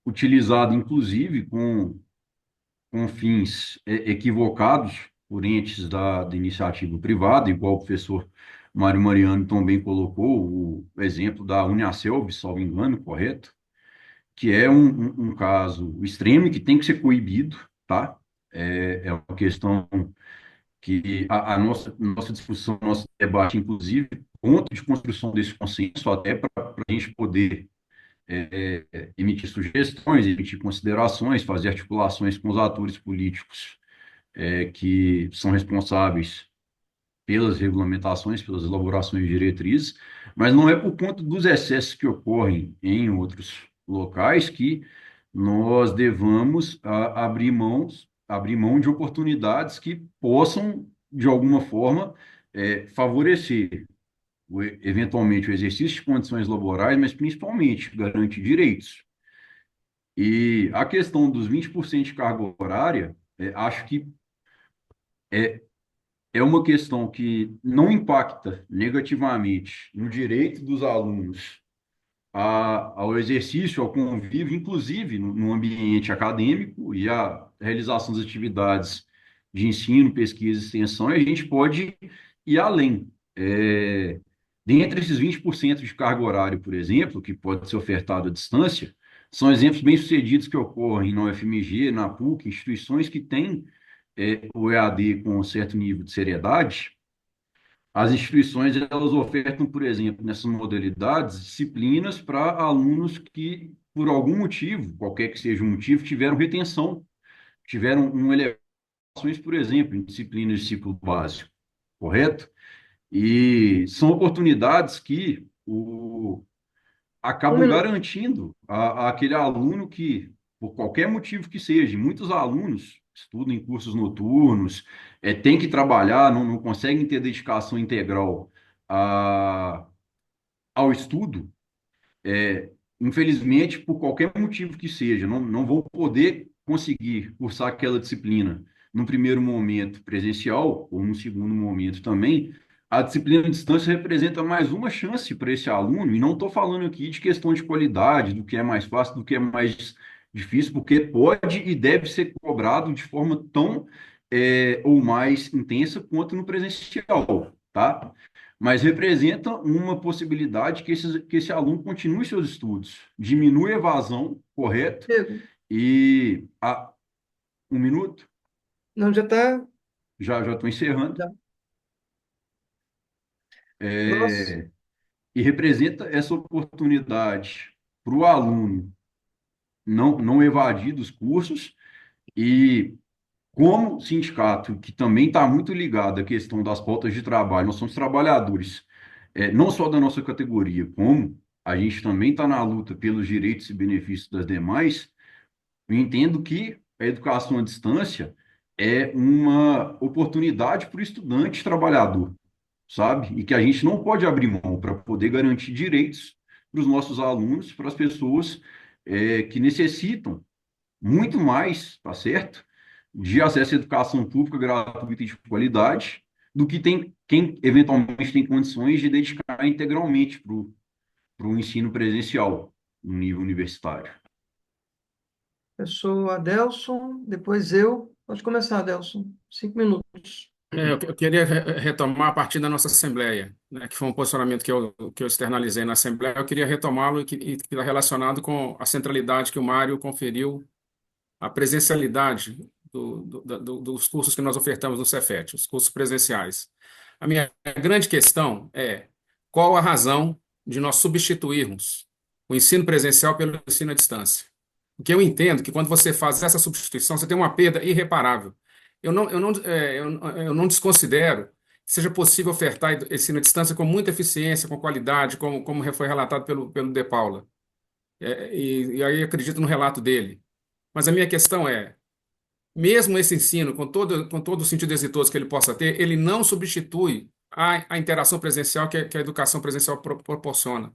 utilizada, inclusive, com fins equivocados por entes da iniciativa privada, igual o professor Mário Mariano também colocou o exemplo da Uniaselv, salvo engano, correto? Que é um caso extremo que tem que ser coibido, tá? É uma questão que a nossa discussão, nosso debate, inclusive, ponto de construção desse consenso, até para a gente poder emitir sugestões, emitir considerações, fazer articulações com os atores políticos que são responsáveis pelas regulamentações, pelas elaborações de diretrizes, mas não é por conta dos excessos que ocorrem em outros locais que nós devamos abrir mão de oportunidades que possam, de alguma forma, favorecer eventualmente o exercício de condições laborais, mas principalmente garantir direitos. E a questão dos 20% de carga horária, acho que é, é uma questão que não impacta negativamente no direito dos alunos ao exercício, ao convívio, inclusive no ambiente acadêmico e a realização das atividades de ensino, pesquisa e extensão, e a gente pode ir além. Dentre esses 20% de carga horária, por exemplo, que pode ser ofertado à distância, são exemplos bem-sucedidos que ocorrem na UFMG, na PUC, instituições que têm o EAD com um certo nível de seriedade. As instituições, elas ofertam, por exemplo, nessas modalidades, disciplinas para alunos que, por algum motivo, qualquer que seja o motivo, tiveram retenção, tiveram elevações, por exemplo, em disciplinas de ciclo básico, correto? E são oportunidades que Um acabam minuto. garantindo àquele aluno que, por qualquer motivo que seja, muitos alunos estudam em cursos noturnos, têm que trabalhar, não conseguem ter dedicação integral ao estudo, infelizmente, por qualquer motivo que seja, não vão poder conseguir cursar aquela disciplina no primeiro momento presencial, ou no segundo momento também, a disciplina à distância representa mais uma chance para esse aluno, e não estou falando aqui de questão de qualidade, do que é mais fácil, do que é mais difícil, porque pode e deve ser cobrado de forma tão ou mais intensa quanto no presencial, tá? Mas representa uma possibilidade que esse aluno continue seus estudos, diminui a evasão, correto? Diego, E um minuto, não, já está. já estou encerrando. Próximo. É, e representa essa oportunidade para o aluno não evadir dos cursos e como sindicato, que também está muito ligado à questão das pautas de trabalho, nós somos trabalhadores, não só da nossa categoria, como a gente também está na luta pelos direitos e benefícios das demais, eu entendo que a educação à distância é uma oportunidade para o estudante trabalhador, sabe? E que a gente não pode abrir mão para poder garantir direitos para os nossos alunos, para as pessoas que necessitam muito mais, tá certo? De acesso à educação pública gratuita e de qualidade, do que tem quem eventualmente tem condições de dedicar integralmente para o ensino presencial no nível universitário. Eu sou Adelson, depois eu. Pode começar, Adelson. 5 minutos. Eu queria retomar a partir da nossa Assembleia, né, que foi um posicionamento que eu externalizei na Assembleia. Eu queria retomá-lo e que está relacionado com a centralidade que o Mário conferiu à presencialidade dos cursos que nós ofertamos no Cefet, os cursos presenciais. A minha grande questão é qual a razão de nós substituirmos o ensino presencial pelo ensino à distância? Porque eu entendo que quando você faz essa substituição, você tem uma perda irreparável. Eu não desconsidero que seja possível ofertar ensino à distância com muita eficiência, com qualidade, como foi relatado pelo De Paula. E aí acredito no relato dele. Mas a minha questão é, mesmo esse ensino, com todo o sentido exitoso que ele possa ter, ele não substitui a interação presencial que a educação presencial proporciona.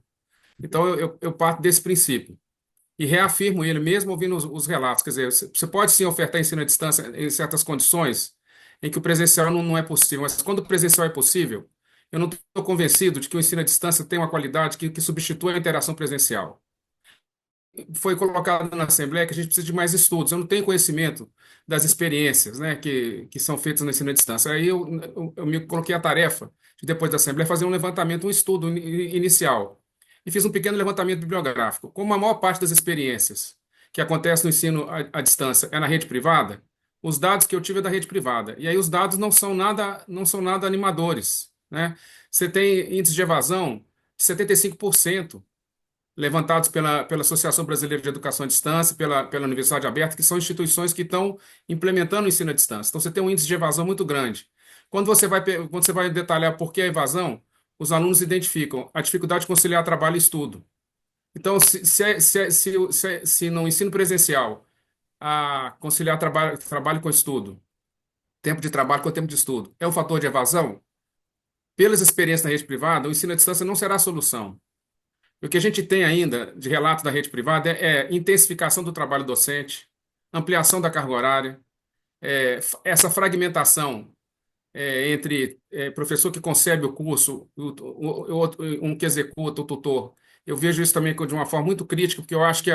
Então, eu parto desse princípio. E reafirmo ele, mesmo ouvindo os relatos. Quer dizer, você pode sim ofertar ensino à distância em certas condições em que o presencial não é possível, mas quando o presencial é possível, eu não estou convencido de que o ensino à distância tem uma qualidade que substitui a interação presencial. Foi colocado na Assembleia que a gente precisa de mais estudos. Eu não tenho conhecimento das experiências, né, que são feitas no ensino à distância. Aí eu me coloquei a tarefa de, depois da Assembleia, fazer um levantamento, um estudo inicial. E fiz um pequeno levantamento bibliográfico. Como a maior parte das experiências que acontece no ensino à distância é na rede privada, os dados que eu tive é da rede privada. E aí os dados não são nada animadores, né? Você tem índice de evasão de 75%, levantados pela Associação Brasileira de Educação à Distância, pela Universidade Aberta, que são instituições que estão implementando o ensino à distância. Então, você tem um índice de evasão muito grande. Quando você vai detalhar por que a evasão, os alunos identificam a dificuldade de conciliar trabalho e estudo. Então, se no ensino presencial, a conciliar trabalho com estudo, tempo de trabalho com tempo de estudo, é um fator de evasão, pelas experiências na rede privada, o ensino à distância não será a solução. O que a gente tem ainda de relato da rede privada é intensificação do trabalho docente, ampliação da carga horária, essa fragmentação entre professor que concebe o curso, um que executa, o tutor. Eu vejo isso também de uma forma muito crítica, porque eu acho que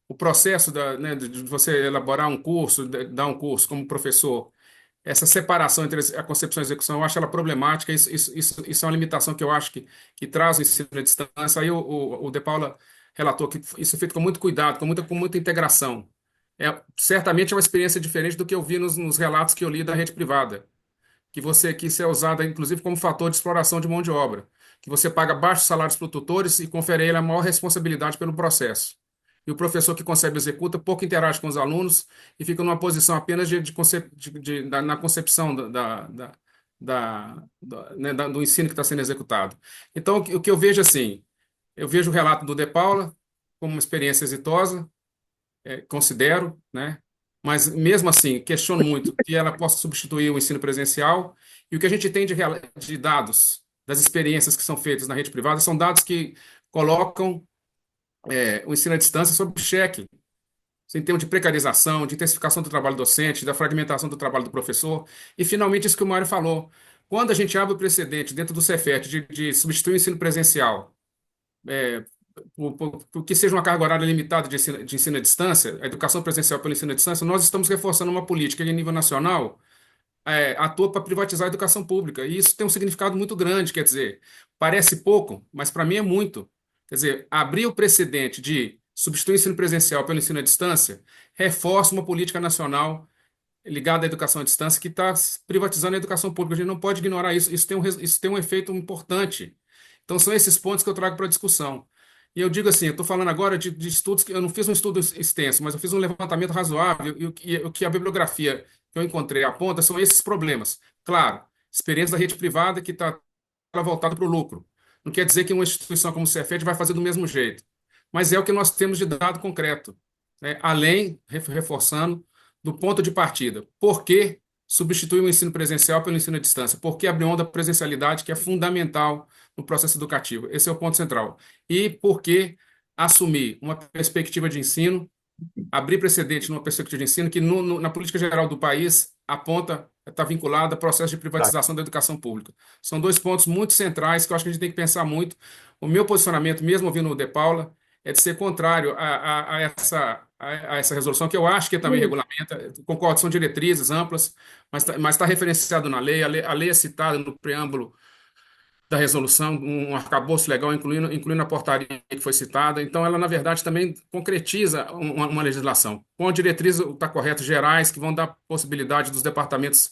o processo né, de você elaborar um curso, dar um curso como professor, essa separação entre a concepção e a execução, eu acho ela problemática. Isso é uma limitação que eu acho que traz o ensino à distância. Aí o De Paula relatou que isso é feito com muito cuidado, com muita integração. Certamente é uma experiência diferente do que eu vi nos relatos que eu li da rede privada, que isso é usada, inclusive, como fator de exploração de mão de obra, que você paga baixos salários para os tutores e confere a ele a maior responsabilidade pelo processo. E o professor que concebe e executa pouco interage com os alunos e fica numa posição apenas na concepção né, do ensino que está sendo executado. Então, o que eu vejo assim, eu vejo o relato do De Paula como uma experiência exitosa, considero, né? Mas mesmo assim, questiono muito que ela possa substituir o ensino presencial. E o que a gente tem de dados das experiências que são feitas na rede privada são dados que colocam o ensino à distância sob cheque, em termos de precarização, de intensificação do trabalho docente, da fragmentação do trabalho do professor. E, finalmente, isso que o Mário falou. Quando a gente abre o precedente dentro do Cefet de substituir o ensino presencial, é, por que seja uma carga horária limitada de ensino à distância, a educação presencial pelo ensino à distância, nós estamos reforçando uma política que, em nível nacional, atua para privatizar a educação pública. E isso tem um significado muito grande, quer dizer, parece pouco, mas para mim é muito. Quer dizer, abrir o precedente de substituir o ensino presencial pelo ensino à distância reforça uma política nacional ligada à educação à distância que está privatizando a educação pública. A gente não pode ignorar isso. Isso tem um efeito importante. Então, são esses pontos que eu trago para a discussão. E eu digo assim, eu estou falando agora de estudos que eu não fiz um estudo extenso, mas eu fiz um levantamento razoável o que a bibliografia que eu encontrei aponta são esses problemas. Claro, experiência da rede privada que está voltada para o lucro. Não quer dizer que uma instituição como o Cefet vai fazer do mesmo jeito, mas é o que nós temos de dado concreto, né? Além, reforçando, do ponto de partida. Por que substituir o ensino presencial pelo ensino à distância? Por que abrir mão da presencialidade, que é fundamental no processo educativo? Esse é o ponto central. E por que assumir uma perspectiva de ensino, abrir precedente numa perspectiva de ensino que, na política geral do país, aponta, está vinculada ao processo de Tá. privatização da educação pública. São dois pontos muito centrais que eu acho que a gente tem que pensar muito. O meu posicionamento, mesmo ouvindo o De Paula, é de ser contrário a essa resolução, que eu acho que também regulamenta, concordo, são diretrizes amplas, mas está referenciado na lei, a lei é citada no preâmbulo da resolução, um arcabouço legal, incluindo a portaria que foi citada. Então, ela, na verdade, também concretiza uma legislação, com diretrizes, está correto, gerais, que vão dar possibilidade dos departamentos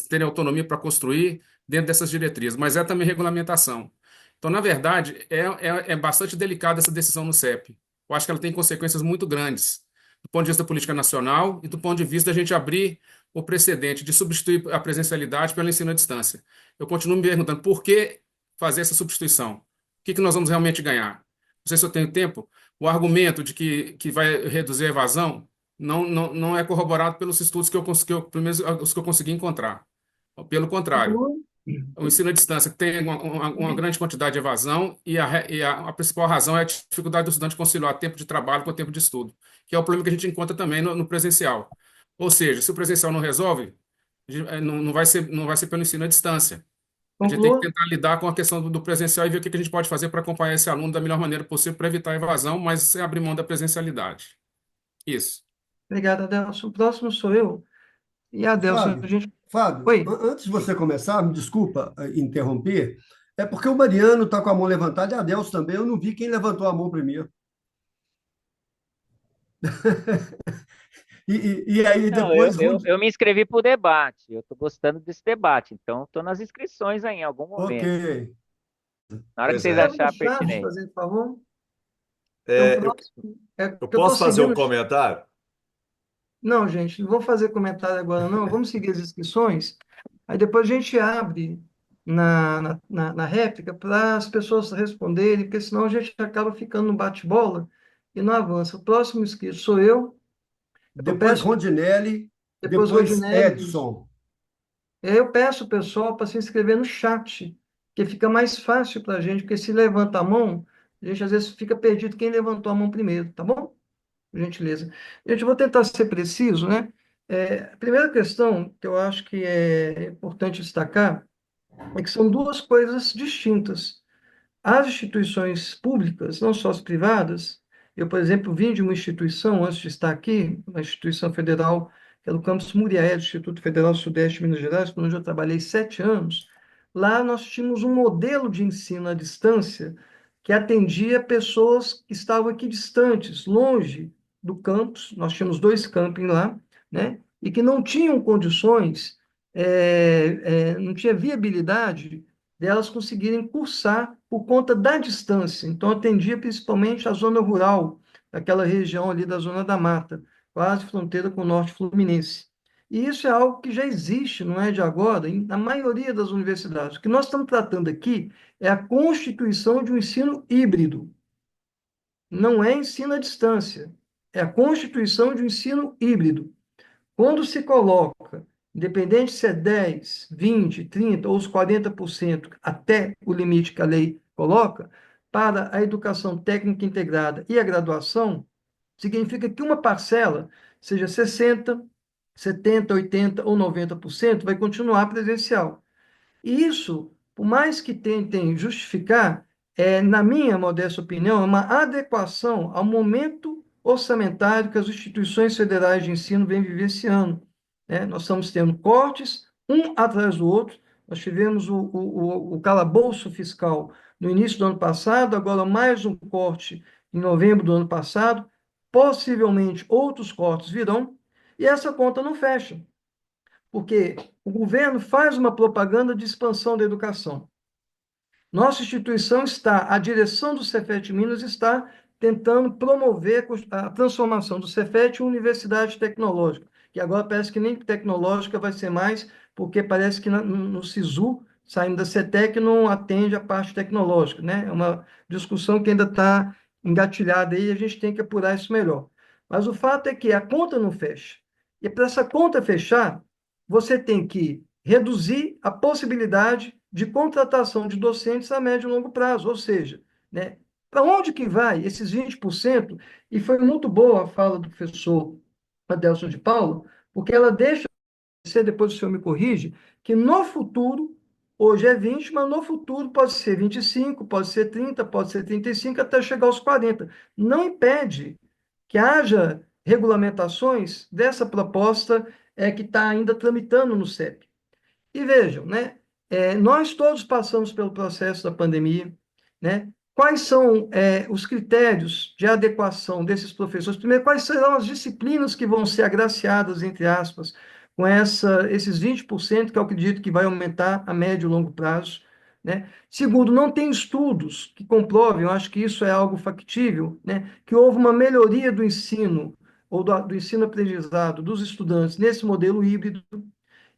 terem autonomia para construir dentro dessas diretrizes, mas é também regulamentação. Então, na verdade, é bastante delicada essa decisão no CEP. Eu acho que ela tem consequências muito grandes, do ponto de vista da política nacional e do ponto de vista da gente abrir o precedente de substituir a presencialidade pelo ensino à distância. Eu continuo me perguntando por que fazer essa substituição? O que nós vamos realmente ganhar? Não sei se eu tenho tempo. O argumento de que vai reduzir a evasão não é corroborado pelos estudos pelo menos os que eu consegui encontrar. Pelo contrário, o ensino à distância tem uma grande quantidade de evasão a principal razão é a dificuldade do estudante conciliar tempo de trabalho com tempo de estudo, que é o problema que a gente encontra também no presencial. Ou seja, se o presencial não resolve, não vai ser pelo ensino à distância. A gente tem que Conclua. tentar lidar com a questão do presencial e ver o que a gente pode fazer para acompanhar esse aluno da melhor maneira possível para evitar a evasão, mas sem abrir mão da presencialidade. Isso. Obrigado, Adelson. O próximo sou eu. E, Adelson, a Fábio, gente... Fábio, Oi. antes de você começar, me desculpa interromper, é porque o Mariano está com a mão levantada e a Adelso também, eu não vi quem levantou a mão primeiro. E aí Não, depois, eu me inscrevi para o debate. Eu estou gostando desse debate, então estou nas inscrições aí em algum ok. momento. Na hora que Pois vocês é. Escreve no acharem chat, pertinente. fazendo favor. Então, o É, eu, próximo é eu que eu estou posso fazer um seguindo. comentário? Não, gente, não vou fazer comentário agora, não. Vamos seguir as inscrições. Aí depois a gente abre na réplica para as pessoas responderem, porque senão a gente acaba ficando no bate-bola e não avança. O próximo inscrito sou eu. Eu Depois peço, Rondinelli, depois depois Rodinelli. Edson. Eu peço o pessoal para se inscrever no chat, que fica mais fácil para a gente, porque se levanta a mão, a gente às vezes fica perdido quem levantou a mão primeiro, tá bom? Por gentileza. Gente, eu vou tentar ser preciso, né? A primeira questão que eu acho que é importante destacar é que são duas coisas distintas. As instituições públicas, não só as privadas, eu, por exemplo, vim de uma instituição, antes de estar aqui, uma instituição federal, que é do campus Muriaé, do Instituto Federal Sudeste de Minas Gerais, onde eu trabalhei 7 anos. Lá nós tínhamos um modelo de ensino à distância que atendia pessoas que estavam aqui distantes, longe do campus. Nós tínhamos 2 camping lá, né? E que não tinham condições, não tinha viabilidade delas conseguirem cursar por conta da distância. Então, atendia principalmente a zona rural, aquela região ali da Zona da Mata, quase fronteira com o norte fluminense. E isso é algo que já existe, não é de agora, na maioria das universidades. O que nós estamos tratando aqui é a constituição de um ensino híbrido. Não é ensino à distância, é a constituição de um ensino híbrido. Quando se coloca, independente se é 10, 20, 30 ou os 40%, até o limite que a lei coloca, para a educação técnica integrada e a graduação, significa que uma parcela, seja 60, 70, 80 ou 90%, vai continuar presencial. E isso, por mais que tentem justificar, na minha modesta opinião, é uma adequação ao momento orçamentário que as instituições federais de ensino vêm vivenciando, né? Nós estamos tendo cortes, um atrás do outro. Nós tivemos o calabouço fiscal no início do ano passado, agora mais um corte em novembro do ano passado. Possivelmente outros cortes virão, e essa conta não fecha, porque o governo faz uma propaganda de expansão da educação. Nossa instituição está, a direção do Cefet Minas está tentando promover a transformação do Cefet em universidade tecnológica, que agora parece que nem tecnológica vai ser mais, porque parece que no SISU, saindo da CETEC, não atende a parte tecnológica, né? É uma discussão que ainda está engatilhada aí, e a gente tem que apurar isso melhor. Mas o fato é que a conta não fecha. E para essa conta fechar, você tem que reduzir a possibilidade de contratação de docentes a médio e longo prazo, ou seja, né, para onde que vai esses 20%? E foi muito boa a fala do professor Adelson de Paulo, porque ela deixa ser, depois o senhor me corrige, que no futuro, hoje é 20, mas no futuro pode ser 25, pode ser 30, pode ser 35, até chegar aos 40. Não impede que haja regulamentações dessa proposta que está ainda tramitando no CEP. E vejam, né? Nós todos passamos pelo processo da pandemia, né? Quais são os critérios de adequação desses professores? Primeiro, quais serão as disciplinas que vão ser agraciadas, entre aspas, com esses 20%, que eu acredito que vai aumentar a médio e longo prazo, né? Segundo, não tem estudos que comprovem, eu acho que isso é algo factível, né? Que houve uma melhoria do ensino, ou do ensino-aprendizado dos estudantes nesse modelo híbrido.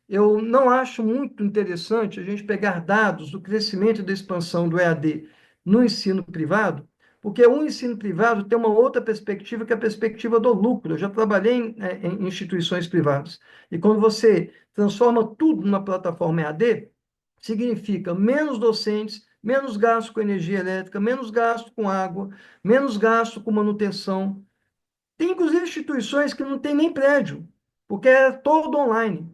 Eu não acho muito interessante a gente pegar dados do crescimento e da expansão do EAD no ensino privado, porque o ensino privado tem uma outra perspectiva, que é a perspectiva do lucro. Eu já trabalhei em instituições privadas. E quando você transforma tudo numa plataforma EAD, significa menos docentes, menos gasto com energia elétrica, menos gasto com água, menos gasto com manutenção. Tem, inclusive, instituições que não têm nem prédio, porque é todo online.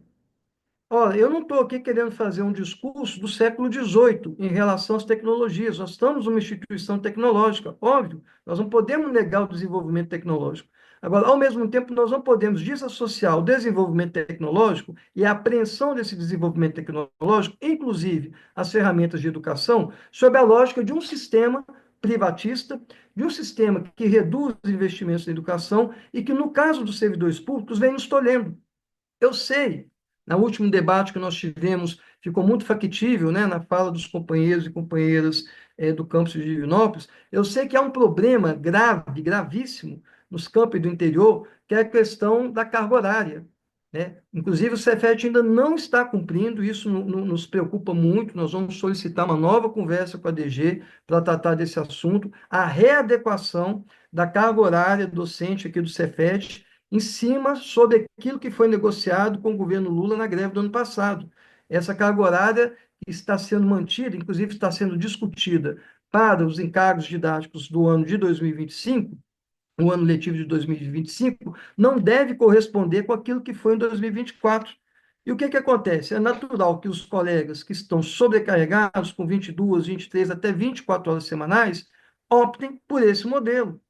Olha, eu não estou aqui querendo fazer um discurso do século XVIII em relação às tecnologias. Nós estamos uma instituição tecnológica, óbvio, nós não podemos negar o desenvolvimento tecnológico. Agora, ao mesmo tempo, nós não podemos desassociar o desenvolvimento tecnológico e a apreensão desse desenvolvimento tecnológico, inclusive as ferramentas de educação, sob a lógica de um sistema privatista, de um sistema que reduz os investimentos na educação e que, no caso dos servidores públicos, vem nos tolhendo. Eu sei, no último debate que nós tivemos, ficou muito factível, né, na fala dos companheiros e companheiras do campus de Divinópolis. Eu sei que há um problema grave, gravíssimo, nos campos do interior, que é a questão da carga horária, né? Inclusive, o Cefet ainda não está cumprindo, isso nos preocupa muito. Nós vamos solicitar uma nova conversa com a DG para tratar desse assunto, a readequação da carga horária docente aqui do Cefet, em cima sobre aquilo que foi negociado com o governo Lula na greve do ano passado. Essa carga horária está sendo mantida, inclusive está sendo discutida para os encargos didáticos do ano de 2025, o ano letivo de 2025, não deve corresponder com aquilo que foi em 2024. E o que acontece? É natural que os colegas que estão sobrecarregados com 22, 23, até 24 horas semanais, optem por esse modelo,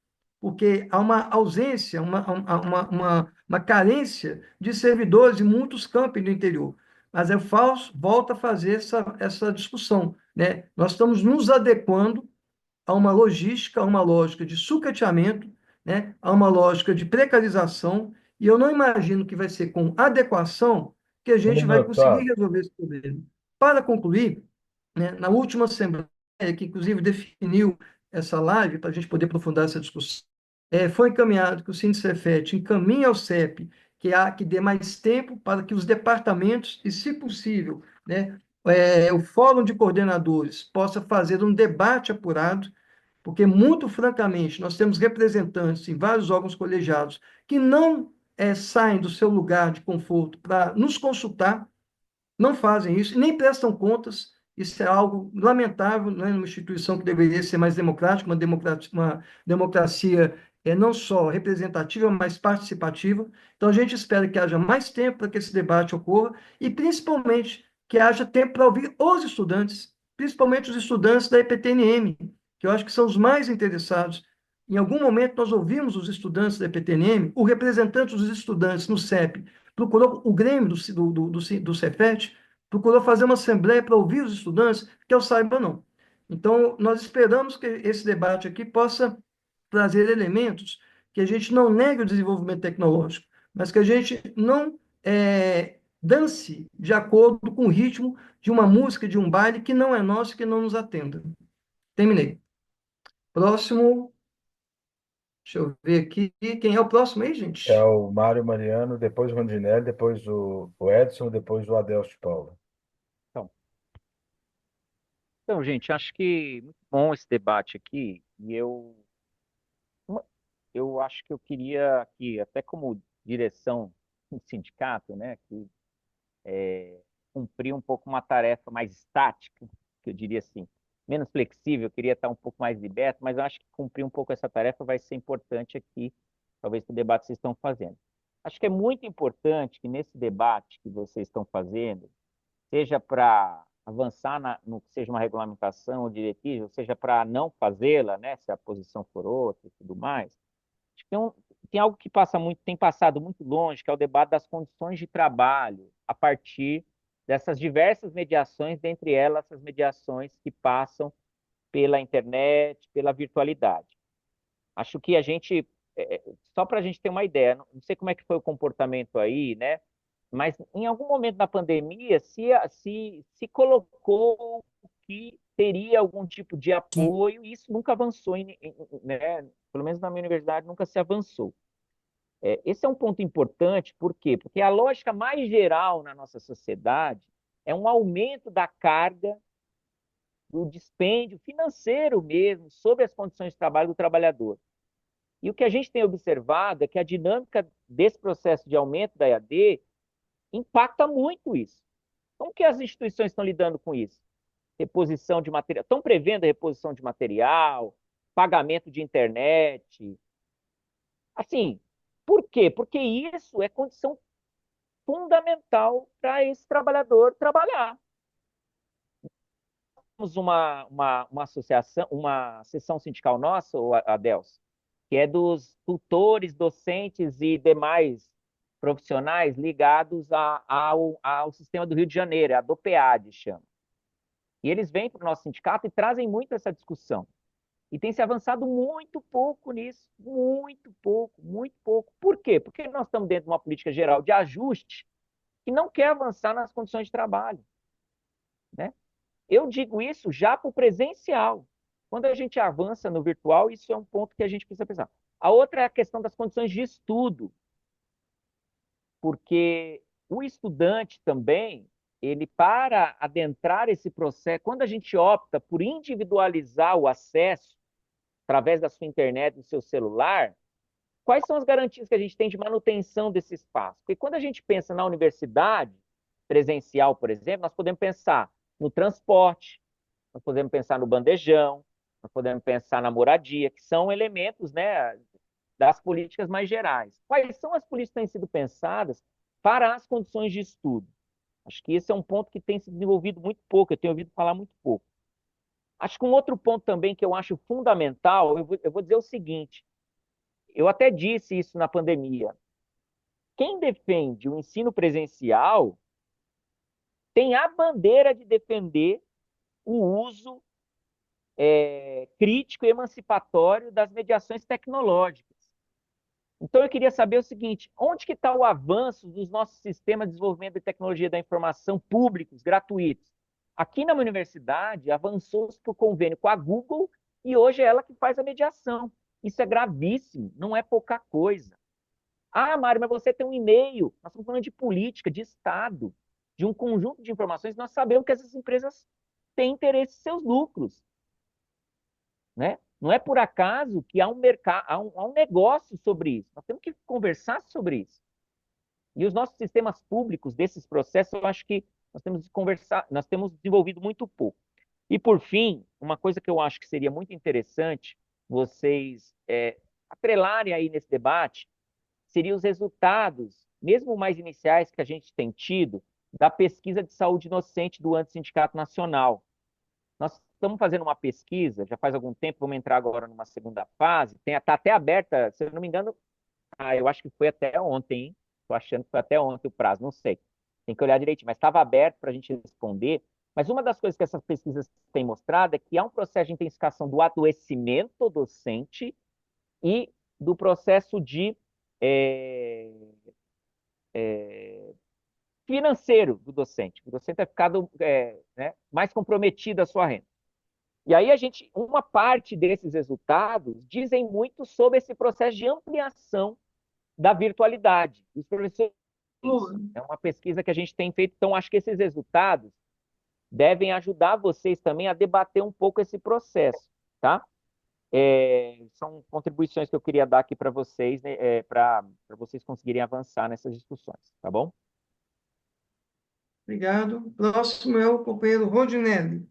porque há uma ausência, uma carência de servidores em muitos campos do interior. Mas eu volto a fazer essa discussão, né? Nós estamos nos adequando a uma logística, a uma lógica de sucateamento, né? A uma lógica de precarização, e eu não imagino que vai ser com adequação que a gente vai conseguir resolver esse problema. Para concluir, né, na última Assembleia, que inclusive definiu essa live, para a gente poder aprofundar essa discussão, foi encaminhado que o Sindicefet encaminhe ao CEP que dê mais tempo para que os departamentos, e se possível, né, o Fórum de Coordenadores possa fazer um debate apurado, porque, muito francamente, nós temos representantes em vários órgãos colegiados que não saem do seu lugar de conforto para nos consultar, não fazem isso, nem prestam contas. Isso é algo lamentável, né, numa instituição que deveria ser mais democrática, uma democracia não só representativa, mas participativa. Então, a gente espera que haja mais tempo para que esse debate ocorra e, principalmente, que haja tempo para ouvir os estudantes, principalmente os estudantes da EPTNM, que eu acho que são os mais interessados. Em algum momento, nós ouvimos os estudantes da EPTNM, o representante dos estudantes no CEP procurou, o Grêmio do Cefet procurou fazer uma assembleia para ouvir os estudantes, que eu saiba não. Então, nós esperamos que esse debate aqui possa trazer elementos que a gente não negue o desenvolvimento tecnológico, mas que a gente não dance de acordo com o ritmo de uma música, de um baile que não é nosso e que não nos atenda. Terminei. Próximo, deixa eu ver aqui. Quem é o próximo aí, É gente? o Mário Mariano, depois o Rondinelli, depois o Edson, depois o Adelso de Paula. Então, então, gente, acho que muito bom esse debate aqui. E eu acho que eu queria aqui, até como direção do sindicato, né, que cumprir um pouco uma tarefa mais estática, que eu diria assim, menos flexível, eu queria estar um pouco mais liberto, mas eu acho que cumprir um pouco essa tarefa vai ser importante aqui, talvez para o debate que vocês estão fazendo. Acho que é muito importante que nesse debate que vocês estão fazendo, seja para avançar no que seja uma regulamentação ou diretriz, ou seja para não fazê-la, né, se a posição for outra e tudo mais, acho que tem algo que tem passado muito longe, que é o debate das condições de trabalho, a partir dessas diversas mediações, dentre elas essas mediações que passam pela internet, pela virtualidade. Acho que a gente, só para a gente ter uma ideia, não sei como é que foi o comportamento aí, né? Mas em algum momento da pandemia se colocou que teria algum tipo de apoio, e isso nunca avançou, né? Pelo menos na minha universidade nunca se avançou. Esse é um ponto importante, por quê? Porque a lógica mais geral na nossa sociedade é um aumento da carga do dispêndio financeiro mesmo sobre as condições de trabalho do trabalhador. E o que a gente tem observado é que a dinâmica desse processo de aumento da EAD impacta muito isso. Como que as instituições estão lidando com isso? Reposição de material, estão prevendo a reposição de material, pagamento de internet. Assim, por quê? Porque isso é condição fundamental para esse trabalhador trabalhar. Temos uma associação, uma seção sindical nossa, Adelso, que é dos tutores, docentes e demais profissionais ligados ao sistema do Rio de Janeiro, a DOPEAD chama. E eles vêm para o nosso sindicato e trazem muito essa discussão. E tem se avançado muito pouco nisso, muito pouco, muito pouco. Por quê? Porque nós estamos dentro de uma política geral de ajuste que não quer avançar nas condições de trabalho, né? Eu digo isso já para o presencial. Quando a gente avança no virtual, isso é um ponto que a gente precisa pensar. A outra é a questão das condições de estudo, porque o estudante também, ele para adentrar esse processo, quando a gente opta por individualizar o acesso através da sua internet, do seu celular, quais são as garantias que a gente tem de manutenção desse espaço? Porque quando a gente pensa na universidade presencial, por exemplo, nós podemos pensar no transporte, nós podemos pensar no bandejão, nós podemos pensar na moradia, que são elementos, né, das políticas mais gerais. Quais são as políticas que têm sido pensadas para as condições de estudo? Acho que esse é um ponto que tem se desenvolvido muito pouco, eu tenho ouvido falar muito pouco. Acho que um outro ponto também que eu acho fundamental, eu vou dizer o seguinte, eu até disse isso na pandemia. Quem defende o ensino presencial tem a bandeira de defender o uso crítico e emancipatório das mediações tecnológicas. Então, eu queria saber o seguinte, onde que está o avanço dos nossos sistemas de desenvolvimento de tecnologia da informação públicos, gratuitos? Aqui na minha universidade, avançou-se por convênio com a Google e hoje é ela que faz a mediação. Isso é gravíssimo, não é pouca coisa. Ah, Mário, mas você tem um e-mail. Nós estamos falando de política, de Estado, de um conjunto de informações. Nós sabemos que essas empresas têm interesse em seus lucros, né? Não é por acaso que há um mercado, há um negócio sobre isso. Nós temos que conversar sobre isso. E os nossos sistemas públicos desses processos, eu acho que nós temos de conversar, nós temos desenvolvido muito pouco. E por fim, uma coisa que eu acho que seria muito interessante vocês atrelarem aí nesse debate seriam os resultados, mesmo mais iniciais que a gente tem tido, da pesquisa de saúde inocente do Antissindicato Nacional. Nós estamos fazendo uma pesquisa, já faz algum tempo, vamos entrar agora numa segunda fase, está até aberta, se eu não me engano, eu acho que foi até ontem, hein? Estou achando que foi até ontem o prazo, não sei. Tem que olhar direitinho, mas estava aberto para a gente responder. Mas uma das coisas que essas pesquisas têm mostrado é que há um processo de intensificação do adoecimento docente e do processo de é, financeiro do docente. O docente é ficado né, mais comprometido a sua renda. E aí uma parte desses resultados dizem muito sobre esse processo de ampliação da virtualidade. Os professores, é uma pesquisa que a gente tem feito, então acho que esses resultados devem ajudar vocês também a debater um pouco esse processo, tá? São contribuições que eu queria dar aqui para vocês, né, para vocês conseguirem avançar nessas discussões, tá bom? Obrigado. Próximo é o companheiro Rodinelli.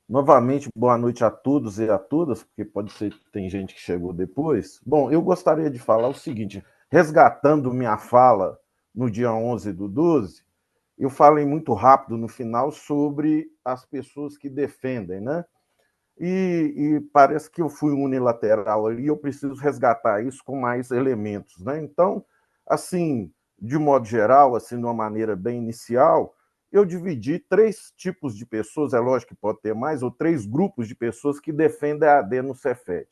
Novamente, boa noite a todos e a todas, porque pode ser que tem gente que chegou depois. Bom, eu gostaria de falar o seguinte, resgatando minha fala no dia 11/12, eu falei muito rápido no final sobre as pessoas que defendem, né? E parece que eu fui unilateral ali, eu preciso resgatar isso com mais elementos, né? Então, assim, de modo geral, assim, de uma maneira bem inicial, eu dividi 3 tipos de pessoas, é lógico que pode ter mais, ou 3 grupos de pessoas que defendem a AD no Cefet.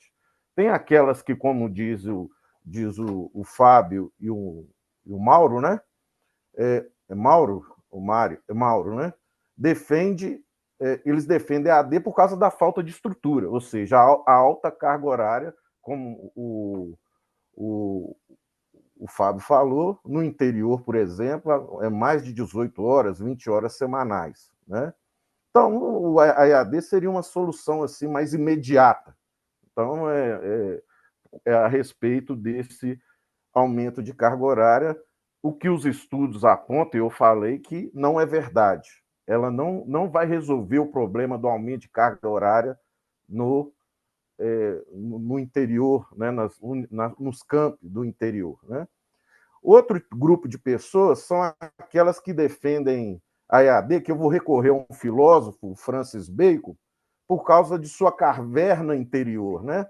Tem aquelas que, como diz o Fábio e o Mauro, né? Mauro, o Mário, Mauro, né? Eles defendem a AD por causa da falta de estrutura, ou seja, a alta carga horária, como o Fábio falou, no interior, por exemplo, é mais de 18 horas, 20 horas semanais, né? Então, a EAD seria uma solução assim mais imediata. Então, é a respeito desse aumento de carga horária, o que os estudos apontam, eu falei que não é verdade. Ela não vai resolver o problema do aumento de carga horária no interior, né, nos campos do interior, né? Outro grupo de pessoas são aquelas que defendem a EAD, que eu vou recorrer a um filósofo, Francis Bacon, por causa de sua caverna interior, né?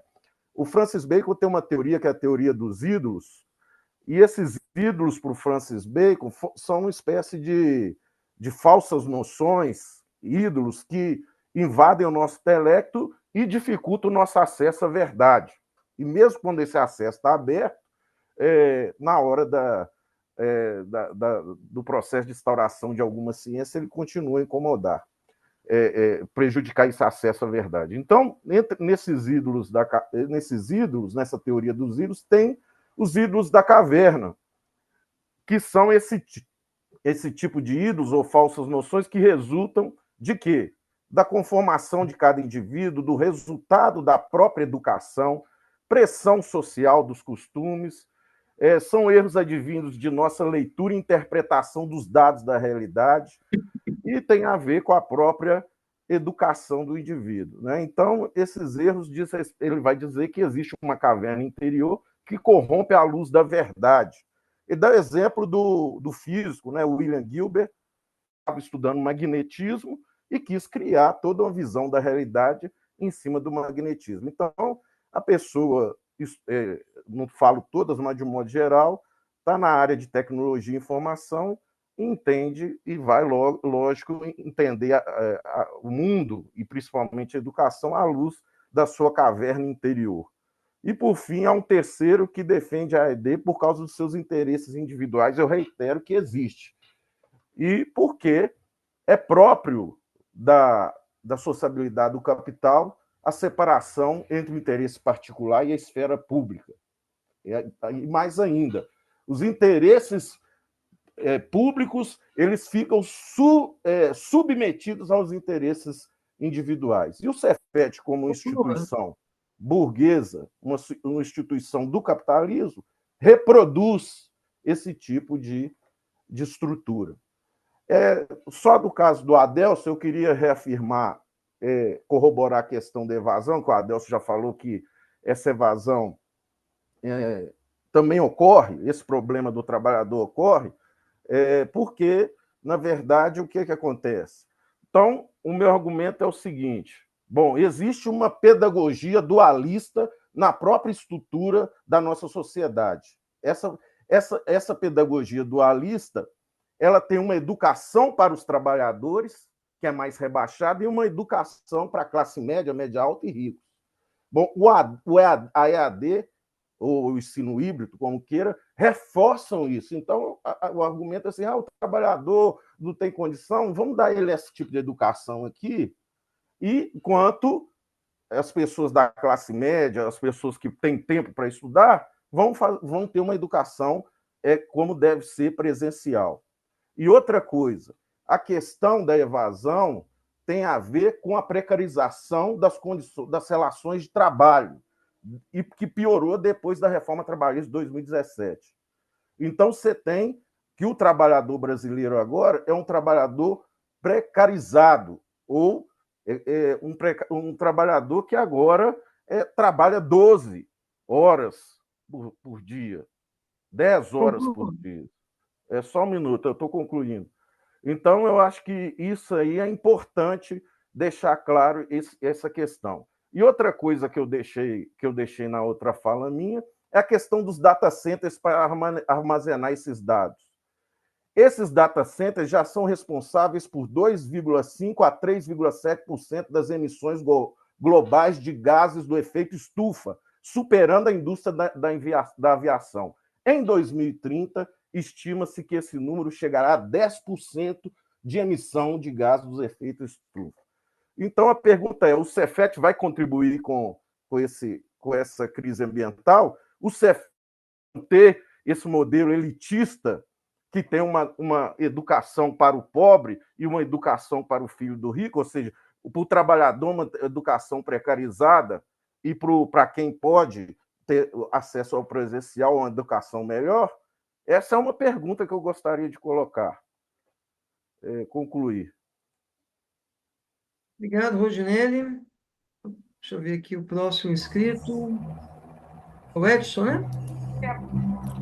O Francis Bacon tem uma teoria que é a teoria dos ídolos, e esses ídolos para o Francis Bacon são uma espécie de falsas noções, ídolos que invadem o nosso intelecto e dificultam o nosso acesso à verdade. E mesmo quando esse acesso está aberto, na hora do processo de instauração de alguma ciência, ele continua a incomodar, prejudicar esse acesso à verdade. Então, nesses ídolos, nessa teoria dos ídolos, tem os ídolos da caverna, que são esse tipo de ídolos ou falsas noções que resultam de quê? Da conformação de cada indivíduo, do resultado da própria educação, pressão social dos costumes, são erros advindos de nossa leitura e interpretação dos dados da realidade e tem a ver com a própria educação do indivíduo, né? Então, esses erros, ele vai dizer que existe uma caverna interior que corrompe a luz da verdade. Ele dá o exemplo do físico, né? O William Gilbert estava estudando magnetismo e quis criar toda uma visão da realidade em cima do magnetismo. Então, a pessoa, não falo todas, mas de um modo geral, está na área de tecnologia e informação, entende e vai, lógico, entender o mundo e principalmente a educação à luz da sua caverna interior. E, por fim, há um terceiro que defende a ED por causa dos seus interesses individuais, eu reitero que existe. E porque é próprio da sociabilidade do capital a separação entre o interesse particular e a esfera pública. E mais ainda, os interesses públicos, eles ficam submetidos aos interesses individuais. E o Cefet, como instituição burguesa, uma instituição do capitalismo, reproduz esse tipo de estrutura. Só do caso do Adelson, eu queria reafirmar, corroborar a questão da evasão, que o Adelson já falou que essa evasão também ocorre, esse problema do trabalhador ocorre, porque, na verdade, o que acontece? Então, o meu argumento é o seguinte: bom, existe uma pedagogia dualista na própria estrutura da nossa sociedade. Essa pedagogia dualista, ela tem uma educação para os trabalhadores, que é mais rebaixada, e uma educação para a classe média, média alta e ricos. Bom, a EAD, ou o ensino híbrido, como queira, reforçam isso. Então, o argumento é assim: o trabalhador não tem condição, vamos dar ele esse tipo de educação aqui, e enquanto as pessoas da classe média, as pessoas que têm tempo para estudar, vão ter uma educação como deve ser, presencial. E outra coisa, a questão da evasão tem a ver com a precarização das relações de trabalho, e que piorou depois da reforma trabalhista de 2017. Então, você tem que o trabalhador brasileiro agora é um trabalhador precarizado, ou um trabalhador que agora trabalha 12 horas por dia, 10 horas por dia. Só um minuto, eu estou concluindo. Então, eu acho que isso aí é importante deixar claro essa questão. E outra coisa que eu deixei na outra fala minha é a questão dos data centers para armazenar esses dados. Esses data centers já são responsáveis por 2,5% a 3,7% das emissões globais de gases do efeito estufa, superando a indústria da aviação. Em 2030, estima-se que esse número chegará a 10% de emissão de gases do efeito estufa. Então, a pergunta é: o Cefet vai contribuir com essa crise ambiental? O Cefet ter esse modelo elitista que tem uma educação para o pobre e uma educação para o filho do rico, ou seja, para o trabalhador uma educação precarizada e para quem pode ter acesso ao presencial, uma educação melhor? Essa é uma pergunta que eu gostaria de colocar. Concluir. Obrigado, Rondinelli. Deixa eu ver aqui o próximo inscrito. O Edson, né?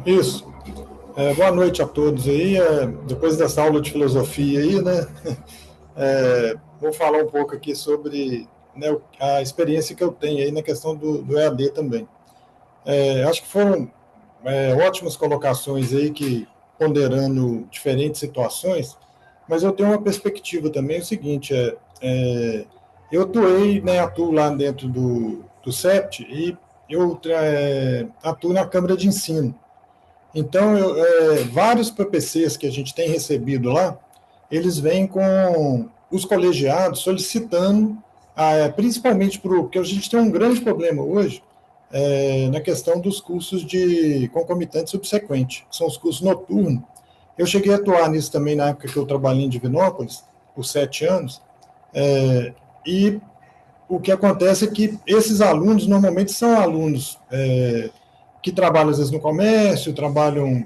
Isso. Boa noite a todos aí. Depois dessa aula de filosofia aí, né? Vou falar um pouco aqui sobre, né, a experiência que eu tenho aí na questão do EAD também. Acho que foram ótimas colocações aí, que ponderando diferentes situações, mas eu tenho uma perspectiva também, o seguinte: eu atuo lá dentro do CEPT, e eu atuo na Câmara de Ensino. Então, vários PPCs que a gente tem recebido lá, eles vêm com os colegiados solicitando, principalmente porque a gente tem um grande problema hoje na questão dos cursos de concomitante subsequente, que são os cursos noturnos. Eu cheguei a atuar nisso também na época que eu trabalhei em Divinópolis, por 7 anos, e o que acontece é que esses alunos normalmente são alunos que trabalham às vezes no comércio, trabalham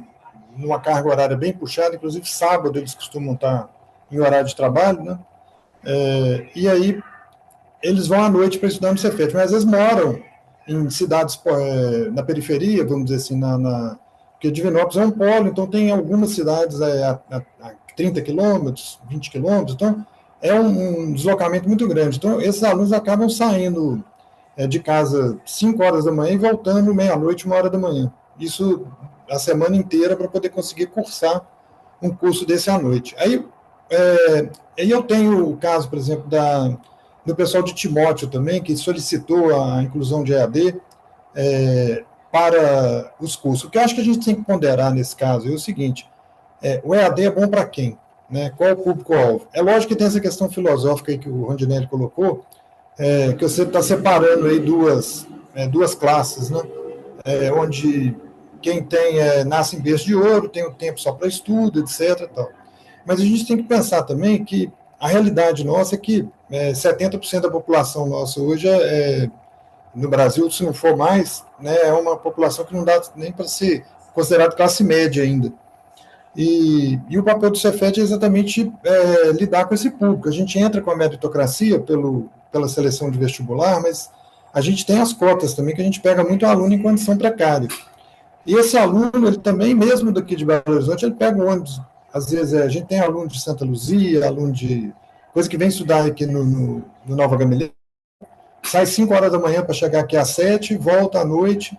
numa carga horária bem puxada, inclusive sábado eles costumam estar em horário de trabalho, né? E aí eles vão à noite para estudar no Cefet, mas às vezes moram em cidades na periferia, vamos dizer assim, porque Divinópolis é um polo, então tem algumas cidades a 30 quilômetros, 20 quilômetros, então é um deslocamento muito grande. Então, esses alunos acabam saindo de casa 5 horas da manhã e voltando meia-noite, 1 hora da manhã. Isso a semana inteira, para poder conseguir cursar um curso desse à noite. Aí eu tenho o caso, por exemplo, do pessoal de Timóteo também, que solicitou a inclusão de EAD para os cursos. O que eu acho que a gente tem que ponderar nesse caso é o seguinte: o EAD é bom para quem? Né? Qual é o público-alvo? É lógico que tem essa questão filosófica aí que o Rondinelli colocou, que você está separando aí duas classes, né? Onde quem nasce em berço de ouro, tem o tempo só para estudo, etc. Tal. Mas a gente tem que pensar também que a realidade nossa é que 70% da população nossa hoje no Brasil, se não for mais, né, é uma população que não dá nem para ser considerada classe média ainda. E o papel do Cefet é exatamente lidar com esse público. A gente entra com a meritocracia pela seleção de vestibular, mas a gente tem as cotas também, que a gente pega muito aluno em condição precária. E esse aluno, ele também, mesmo daqui de Belo Horizonte, ele pega o ônibus. Às vezes, a gente tem aluno de Santa Luzia, aluno de... coisa que vem estudar aqui no Nova Gameleira, sai 5 horas da manhã para chegar aqui às 7, volta à noite,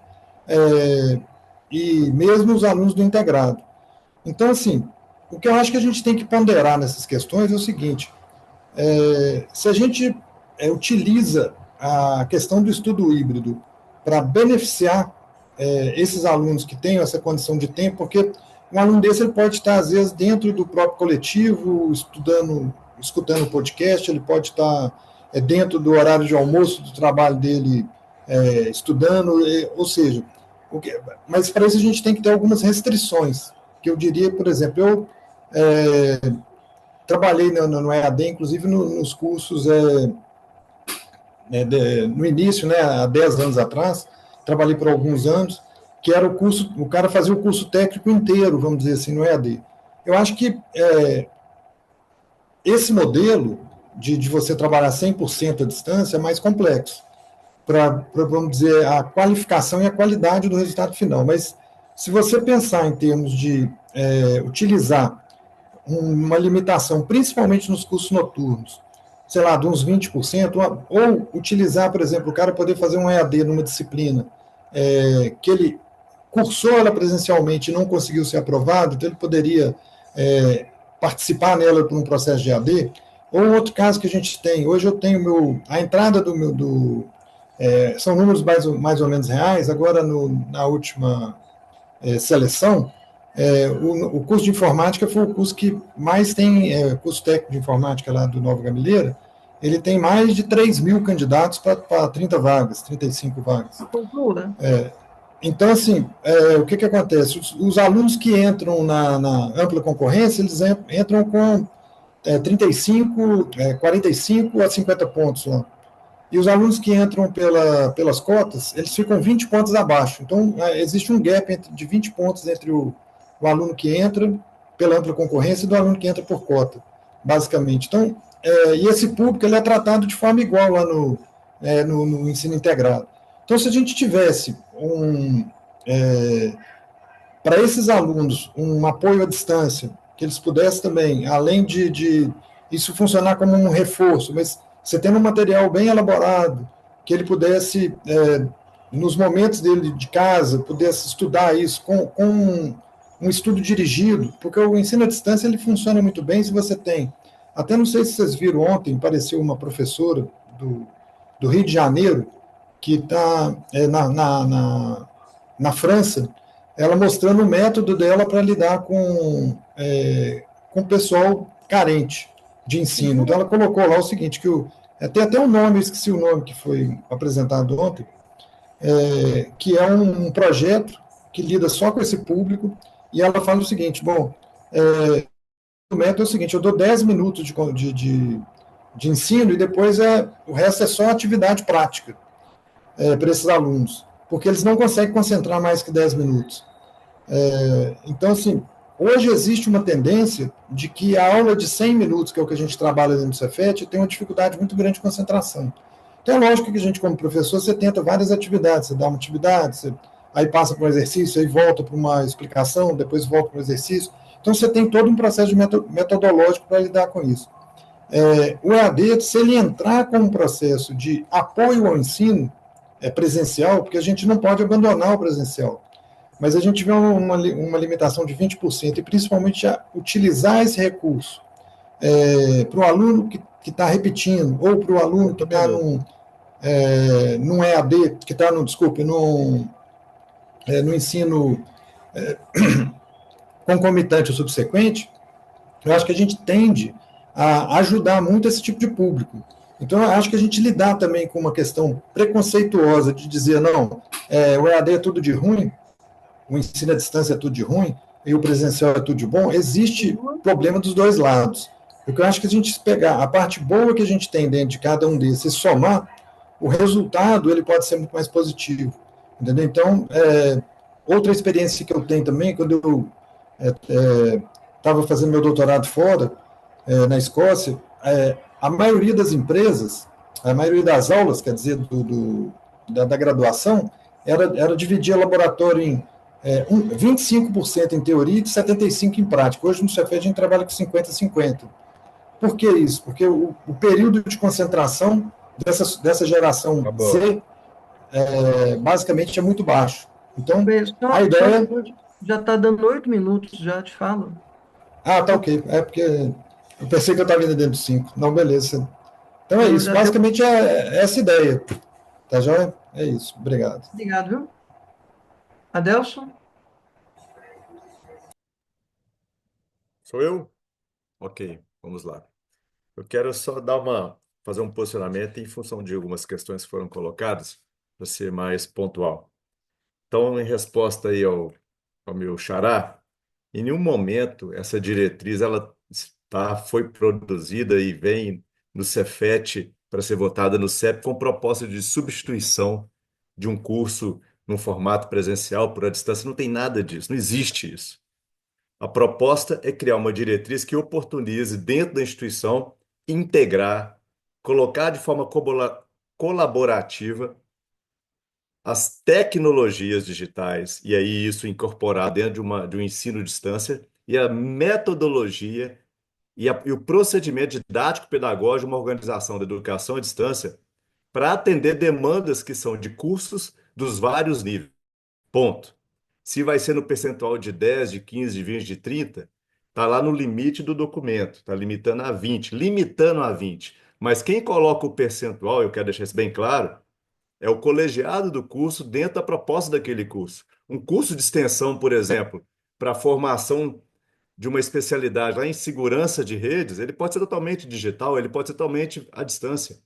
e mesmo os alunos do integrado. Então, assim, o que eu acho que a gente tem que ponderar nessas questões é o seguinte, se a gente utiliza a questão do estudo híbrido para beneficiar esses alunos que têm essa condição de tempo, porque um aluno desse ele pode estar, às vezes, dentro do próprio coletivo, escutando o podcast, ele pode estar dentro do horário de almoço do trabalho dele, estudando, ou seja, mas para isso a gente tem que ter algumas restrições, que eu diria, por exemplo, eu trabalhei no EAD, inclusive nos cursos, no início, né, há 10 anos atrás, trabalhei por alguns anos, que era o cara fazia o curso técnico inteiro, vamos dizer assim, no EAD. Eu acho que esse modelo de você trabalhar 100% à distância é mais complexo, para, vamos dizer, a qualificação e a qualidade do resultado final. Mas, se você pensar em termos de utilizar uma limitação, principalmente nos cursos noturnos, sei lá, de uns 20%, ou utilizar, por exemplo, o cara poder fazer um EAD numa disciplina que ele cursou ela presencialmente e não conseguiu ser aprovado, então ele poderia participar nela por um processo de EAD. Ou outro caso que a gente tem, hoje eu tenho a entrada são números mais ou menos reais, agora na última seleção, o curso de informática foi o curso que mais tem, curso técnico de informática lá do Nova Gameleira, ele tem mais de 3.000 candidatos para 30 vagas, 35 vagas. Cultura. Então, assim, o que acontece? Os alunos que entram na ampla concorrência, eles entram com 35, 45 a 50 pontos lá. E os alunos que entram pelas cotas, eles ficam 20 pontos abaixo. Então, existe um gap de 20 pontos entre o aluno que entra pela ampla concorrência e do aluno que entra por cota, basicamente. Então, e esse público ele é tratado de forma igual lá no ensino integrado. Então, se a gente tivesse para esses alunos um apoio à distância, que eles pudessem também, além de isso funcionar como um reforço, mas você tendo um material bem elaborado, que ele pudesse, nos momentos dele de casa, pudesse estudar isso com um estudo dirigido, porque o ensino à distância ele funciona muito bem se você tem. Até não sei se vocês viram ontem, apareceu uma professora do Rio de Janeiro, que está na França, ela mostrando o método dela para lidar com o pessoal carente de ensino. Então, ela colocou lá o seguinte, tem até um nome, eu esqueci o nome que foi apresentado ontem, que é um projeto que lida só com esse público, e ela fala o seguinte, bom, o método é o seguinte, eu dou 10 minutos de ensino e depois o resto é só atividade prática para esses alunos, porque eles não conseguem concentrar mais que 10 minutos. Então, assim, hoje existe uma tendência de que a aula de 100 minutos, que é o que a gente trabalha dentro do Cefet, tem uma dificuldade muito grande de concentração. Então, é lógico que a gente, como professor, você tenta várias atividades, você dá uma atividade, aí passa para um exercício, aí volta para uma explicação, depois volta para um exercício. Então, você tem todo um processo metodológico para lidar com isso. O EAD, se ele entrar com um processo de apoio ao ensino presencial, porque a gente não pode abandonar o presencial, mas a gente vê uma limitação de 20%, e principalmente a utilizar esse recurso para o aluno que está repetindo, ou para o aluno que está num EAD, que está no ensino concomitante ou subsequente, eu acho que a gente tende a ajudar muito esse tipo de público. Então, eu acho que a gente lidar também com uma questão preconceituosa de dizer, não, o EAD é tudo de ruim, o ensino à distância é tudo de ruim, e o presencial é tudo de bom, existe problema dos dois lados. Porque eu acho que a gente pegar a parte boa que a gente tem dentro de cada um desses e somar, o resultado ele pode ser muito mais positivo. Entendeu? Então, outra experiência que eu tenho também, quando eu estava fazendo meu doutorado fora, na Escócia, a maioria das empresas, a maioria das aulas, quer dizer, da graduação era dividir o laboratório em 25% em teoria e 75% em prática. Hoje no Cefet a gente trabalha com 50-50. Por que isso? Porque o período de concentração dessa geração Z basicamente é muito baixo. Então, a ideia... Já está dando 8 minutos, já te falo. Ah, tá ok. É porque eu pensei que eu estava indo dentro de 5. Não, beleza. Então é Não, isso. já Basicamente é essa ideia. Tá joia? É isso. Obrigado. Obrigado, viu? Adelson? Sou eu? Ok, vamos lá. Eu quero só fazer um posicionamento em função de algumas questões que foram colocadas, para ser mais pontual. Então, em resposta aí ao meu xará, em nenhum momento essa diretriz foi produzida e vem no Cefet para ser votada no CEP com proposta de substituição de um curso num formato presencial por à distância. Não tem nada disso, não existe isso. A proposta é criar uma diretriz que oportunize, dentro da instituição, integrar, colocar de forma colaborativa as tecnologias digitais, e aí isso incorporar dentro de um ensino à distância, e a metodologia e o procedimento didático-pedagógico de uma organização da educação à distância para atender demandas que são de cursos dos vários níveis. Ponto. Se vai ser no percentual de 10, de 15, de 20, de 30, está lá no limite do documento, está limitando a 20, limitando a 20. Mas quem coloca o percentual, eu quero deixar isso bem claro, é o colegiado do curso dentro da proposta daquele curso. Um curso de extensão, por exemplo, para a formação de uma especialidade lá em segurança de redes, ele pode ser totalmente digital, ele pode ser totalmente à distância.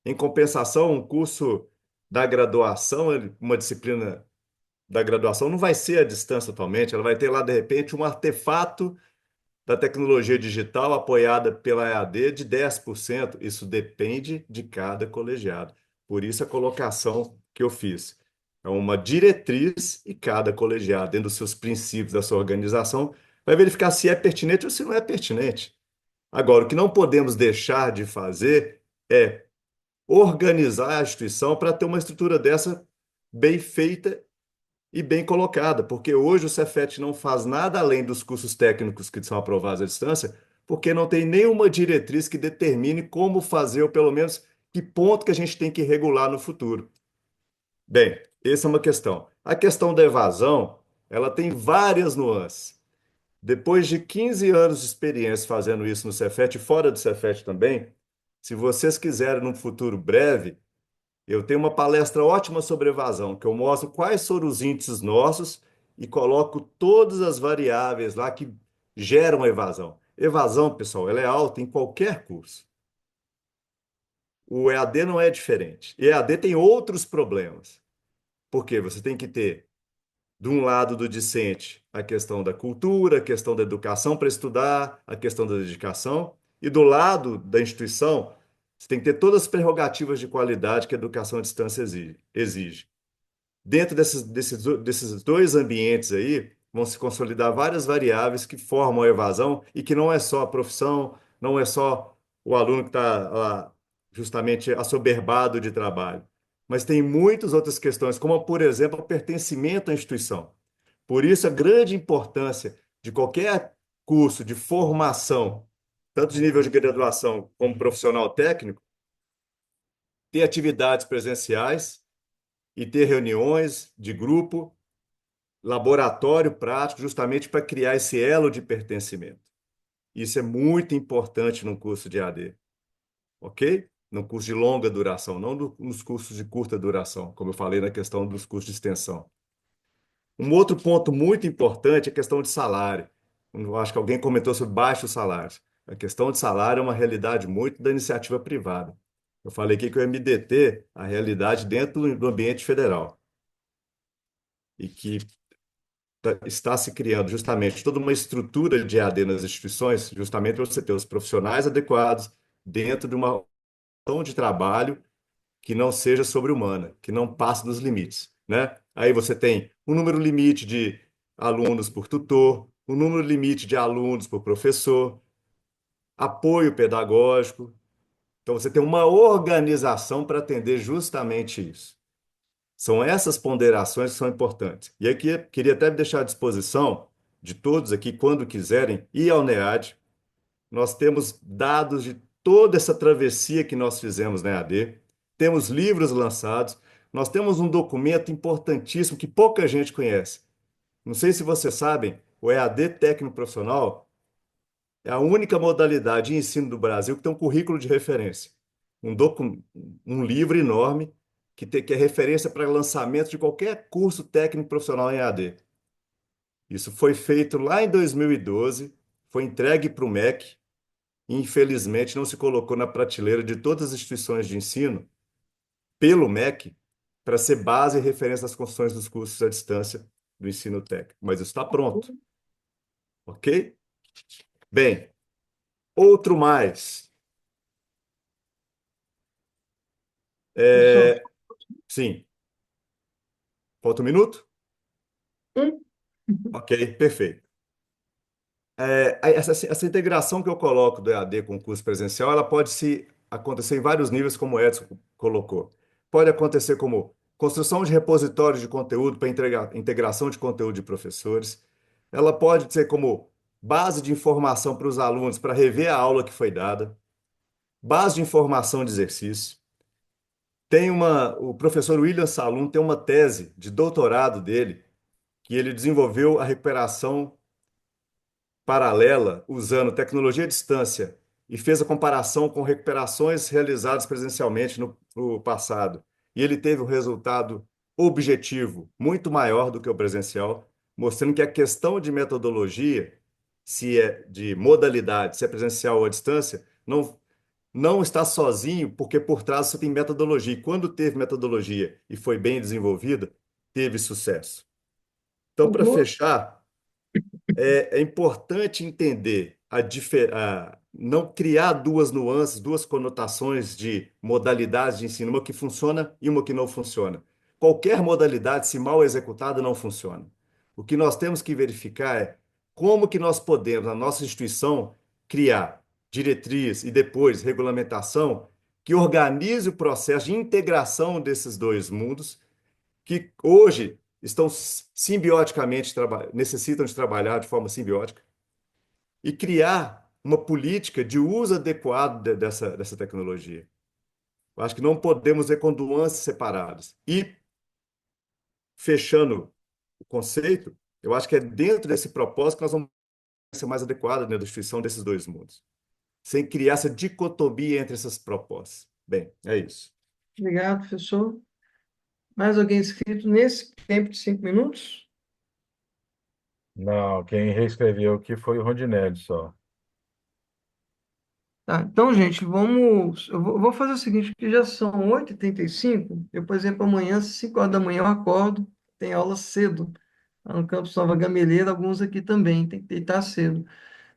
Em compensação, um curso da graduação, uma disciplina da graduação não vai ser à distância totalmente, ela vai ter lá, de repente, um artefato da tecnologia digital apoiada pela EAD de 10%. Isso depende de cada colegiado. Por isso a colocação que eu fiz. É uma diretriz e cada colegiado, dentro dos seus princípios da sua organização, vai verificar se é pertinente ou se não é pertinente. Agora, o que não podemos deixar de fazer é organizar a instituição para ter uma estrutura dessa bem feita e bem colocada, porque hoje o Cefet não faz nada além dos cursos técnicos que são aprovados à distância, porque não tem nenhuma diretriz que determine como fazer, ou pelo menos que ponto que a gente tem que regular no futuro. Bem, essa é uma questão. A questão da evasão, ela tem várias nuances. Depois de 15 anos de experiência fazendo isso no Cefet e fora do Cefet também, se vocês quiserem num futuro breve, eu tenho uma palestra ótima sobre evasão, que eu mostro quais foram os índices nossos e coloco todas as variáveis lá que geram evasão. Evasão, pessoal, ela é alta em qualquer curso. O EAD não é diferente. E EAD tem outros problemas. Porque você tem que ter, de um lado do discente, a questão da cultura, a questão da educação para estudar, a questão da dedicação, e do lado da instituição, você tem que ter todas as prerrogativas de qualidade que a educação à distância exige. Dentro desses dois ambientes aí, vão se consolidar várias variáveis que formam a evasão e que não é só a profissão, não é só o aluno que está lá justamente assoberbado de trabalho, mas tem muitas outras questões, como, por exemplo, o pertencimento à instituição. Por isso, a grande importância de qualquer curso de formação, tanto de nível de graduação como profissional técnico, ter atividades presenciais e ter reuniões de grupo, laboratório prático, justamente para criar esse elo de pertencimento. Isso é muito importante num curso de AD, ok? Num curso de longa duração, não nos cursos de curta duração, como eu falei na questão dos cursos de extensão. Um outro ponto muito importante é a questão de salário. Eu acho que alguém comentou sobre baixos salários. A questão de salário é uma realidade muito da iniciativa privada. Eu falei aqui que o MDT, a realidade dentro do ambiente federal. E que está se criando justamente toda uma estrutura de EAD nas instituições, justamente para você ter os profissionais adequados dentro de uma relação de trabalho que não seja sobre-humana, que não passe dos limites, né? Aí você tem um número limite de alunos por tutor, um número limite de alunos por professor, apoio pedagógico. Então você tem uma organização para atender justamente isso. São essas ponderações que são importantes. E aqui queria até deixar à disposição de todos aqui, quando quiserem, ir ao NEAD. Nós temos dados de toda essa travessia que nós fizemos na EAD, temos livros lançados, nós temos um documento importantíssimo que pouca gente conhece. Não sei se vocês sabem, o EAD técnico profissional é a única modalidade de ensino do Brasil que tem um currículo de referência. Um livro enorme que é referência para lançamento de qualquer curso técnico profissional em EAD. Isso foi feito lá em 2012, foi entregue para o MEC e, infelizmente, não se colocou na prateleira de todas as instituições de ensino pelo MEC para ser base e referência das construções dos cursos à distância do ensino técnico. Mas isso está pronto. Ok? Bem, outro mais. Professor, Sim. Falta um minuto? um. Ok, perfeito. Essa integração que eu coloco do EAD com o curso presencial, ela pode acontecer em vários níveis, como o Edson colocou. Pode acontecer como construção de repositórios de conteúdo para integração de conteúdo de professores. Ela pode ser como base de informação para os alunos para rever a aula que foi dada, base de informação de exercício. O professor William Salum tem uma tese de doutorado dele, que ele desenvolveu a recuperação paralela usando tecnologia à distância e fez a comparação com recuperações realizadas presencialmente no passado. E ele teve um resultado objetivo muito maior do que o presencial, mostrando que a questão de metodologia, se é de modalidade, se é presencial ou à distância, não está sozinho, porque por trás você tem metodologia. E quando teve metodologia e foi bem desenvolvida, teve sucesso. Então, para fechar, é importante entender não criar duas nuances, duas conotações de modalidades de ensino, uma que funciona e uma que não funciona. Qualquer modalidade, se mal executada, não funciona. O que nós temos que verificar é como que nós podemos, na nossa instituição, criar diretriz e depois regulamentação que organize o processo de integração desses dois mundos que hoje estão simbioticamente, necessitam de trabalhar de forma simbiótica e criar uma política de uso adequado dessa tecnologia. Eu acho que não podemos ver com nuances separadas. E, fechando o conceito, eu acho que é dentro desse propósito que nós vamos ser mais adequados na instituição desses dois mundos, sem criar essa dicotomia entre essas propostas. Bem, é isso. Obrigado, professor. Mais alguém inscrito nesse tempo de 5 minutos? Não, quem reescreveu aqui foi o Rondinelli só. Tá, então, gente, eu vou fazer o seguinte, que já são 8h35, eu, por exemplo, amanhã, às 5 horas da manhã, eu acordo, tem aula cedo, lá no campus Nova Gameleira, alguns aqui também, tem que deitar cedo.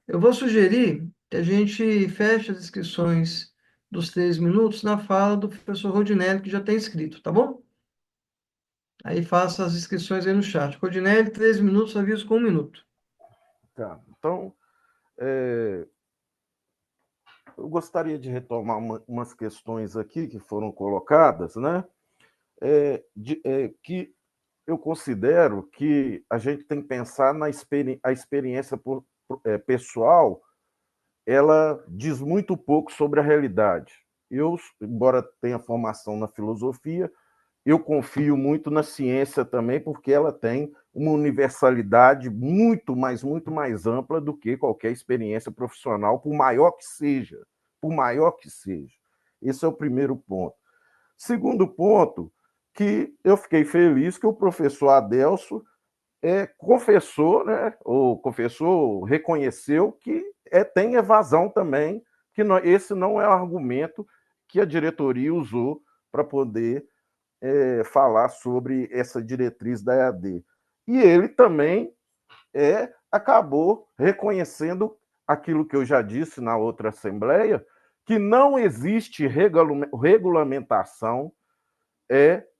Eu vou sugerir que a gente feche as inscrições dos 3 minutos na fala do professor Rodinelli, que já tem inscrito, tá bom? Aí faça as inscrições aí no chat. Rodinelli, 13 minutos, aviso com 1 minuto. Tá. Então, eu gostaria de retomar umas questões aqui que foram colocadas, né? Que eu considero que a gente tem que pensar a experiência pessoal, ela diz muito pouco sobre a realidade. Eu, embora tenha formação na filosofia, eu confio muito na ciência também, porque ela tem uma universalidade muito mais ampla do que qualquer experiência profissional, por maior que seja. Por maior que seja. Esse é o primeiro ponto. Segundo ponto, que eu fiquei feliz que o professor Adelso confessou, né, reconheceu que tem evasão também, que esse não é o argumento que a diretoria usou para poder falar sobre essa diretriz da EAD. E ele também acabou reconhecendo aquilo que eu já disse na outra assembleia, que não existe regulamentação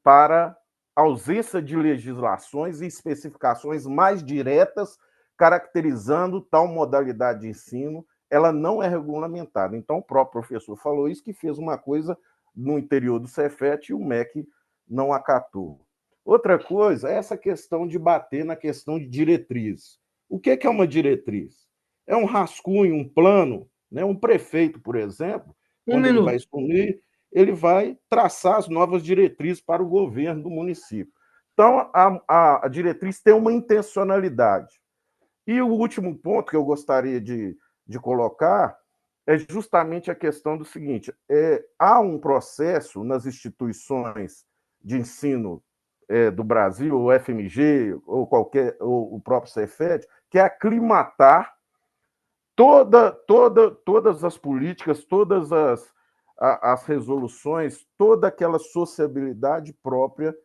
para ausência de legislações e especificações mais diretas caracterizando tal modalidade de ensino, ela não é regulamentada. Então, o próprio professor falou isso, que fez uma coisa no interior do Cefet e o MEC não acatou. Outra coisa é essa questão de bater na questão de diretriz. O que é uma diretriz? É um rascunho, um plano, né? Um prefeito, por exemplo, Um quando ele vai minuto. assumir, ele vai traçar as novas diretrizes para o governo do município. Então, a diretriz tem uma intencionalidade. E o último ponto que eu gostaria de colocar é justamente a questão do seguinte: há um processo nas instituições de ensino do Brasil, o FMG, ou o próprio Cefet, que é aclimatar todas as políticas, todas as resoluções, toda aquela sociabilidade própria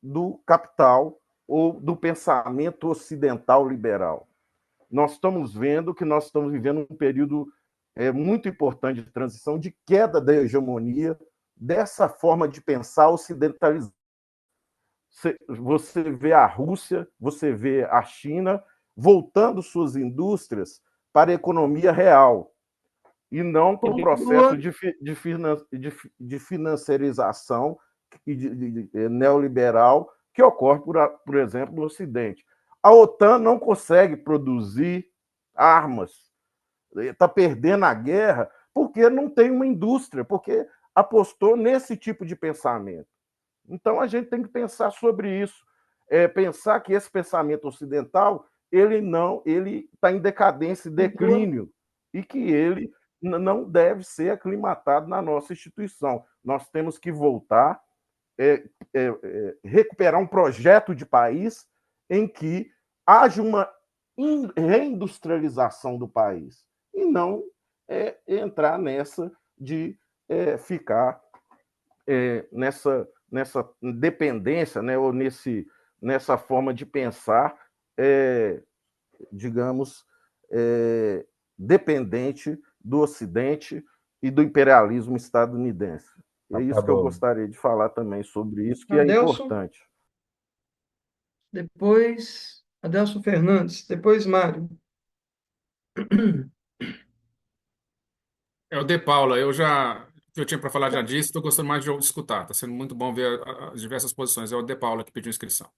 do capital ou do pensamento ocidental liberal. Nós estamos vendo que nós estamos vivendo um período muito importante de transição, de queda da hegemonia, dessa forma de pensar ocidentalizada. Você vê a Rússia, você vê a China voltando suas indústrias para a economia real, e não para um processo de financiarização e neoliberal que ocorre, por exemplo, no Ocidente. A OTAN não consegue produzir armas, está perdendo a guerra porque não tem uma indústria, porque apostou nesse tipo de pensamento. Então a gente tem que pensar sobre isso, pensar que esse pensamento ocidental ele está em decadência e declínio e que ele não deve ser aclimatado na nossa instituição. Nós temos que voltar, recuperar um projeto de país em que haja uma reindustrialização do país e não entrar nessa de ficar nessa dependência, né, ou nessa forma de pensar, digamos, dependente do Ocidente e do imperialismo estadunidense. É isso que eu gostaria de falar também sobre isso, que é Adelson, importante. depois Adelson Fernandes, depois Mário. É o De Paula, que eu tinha para falar já disse, estou gostando mais de escutar. Está sendo muito bom ver as diversas posições. É o De Paula que pediu inscrição.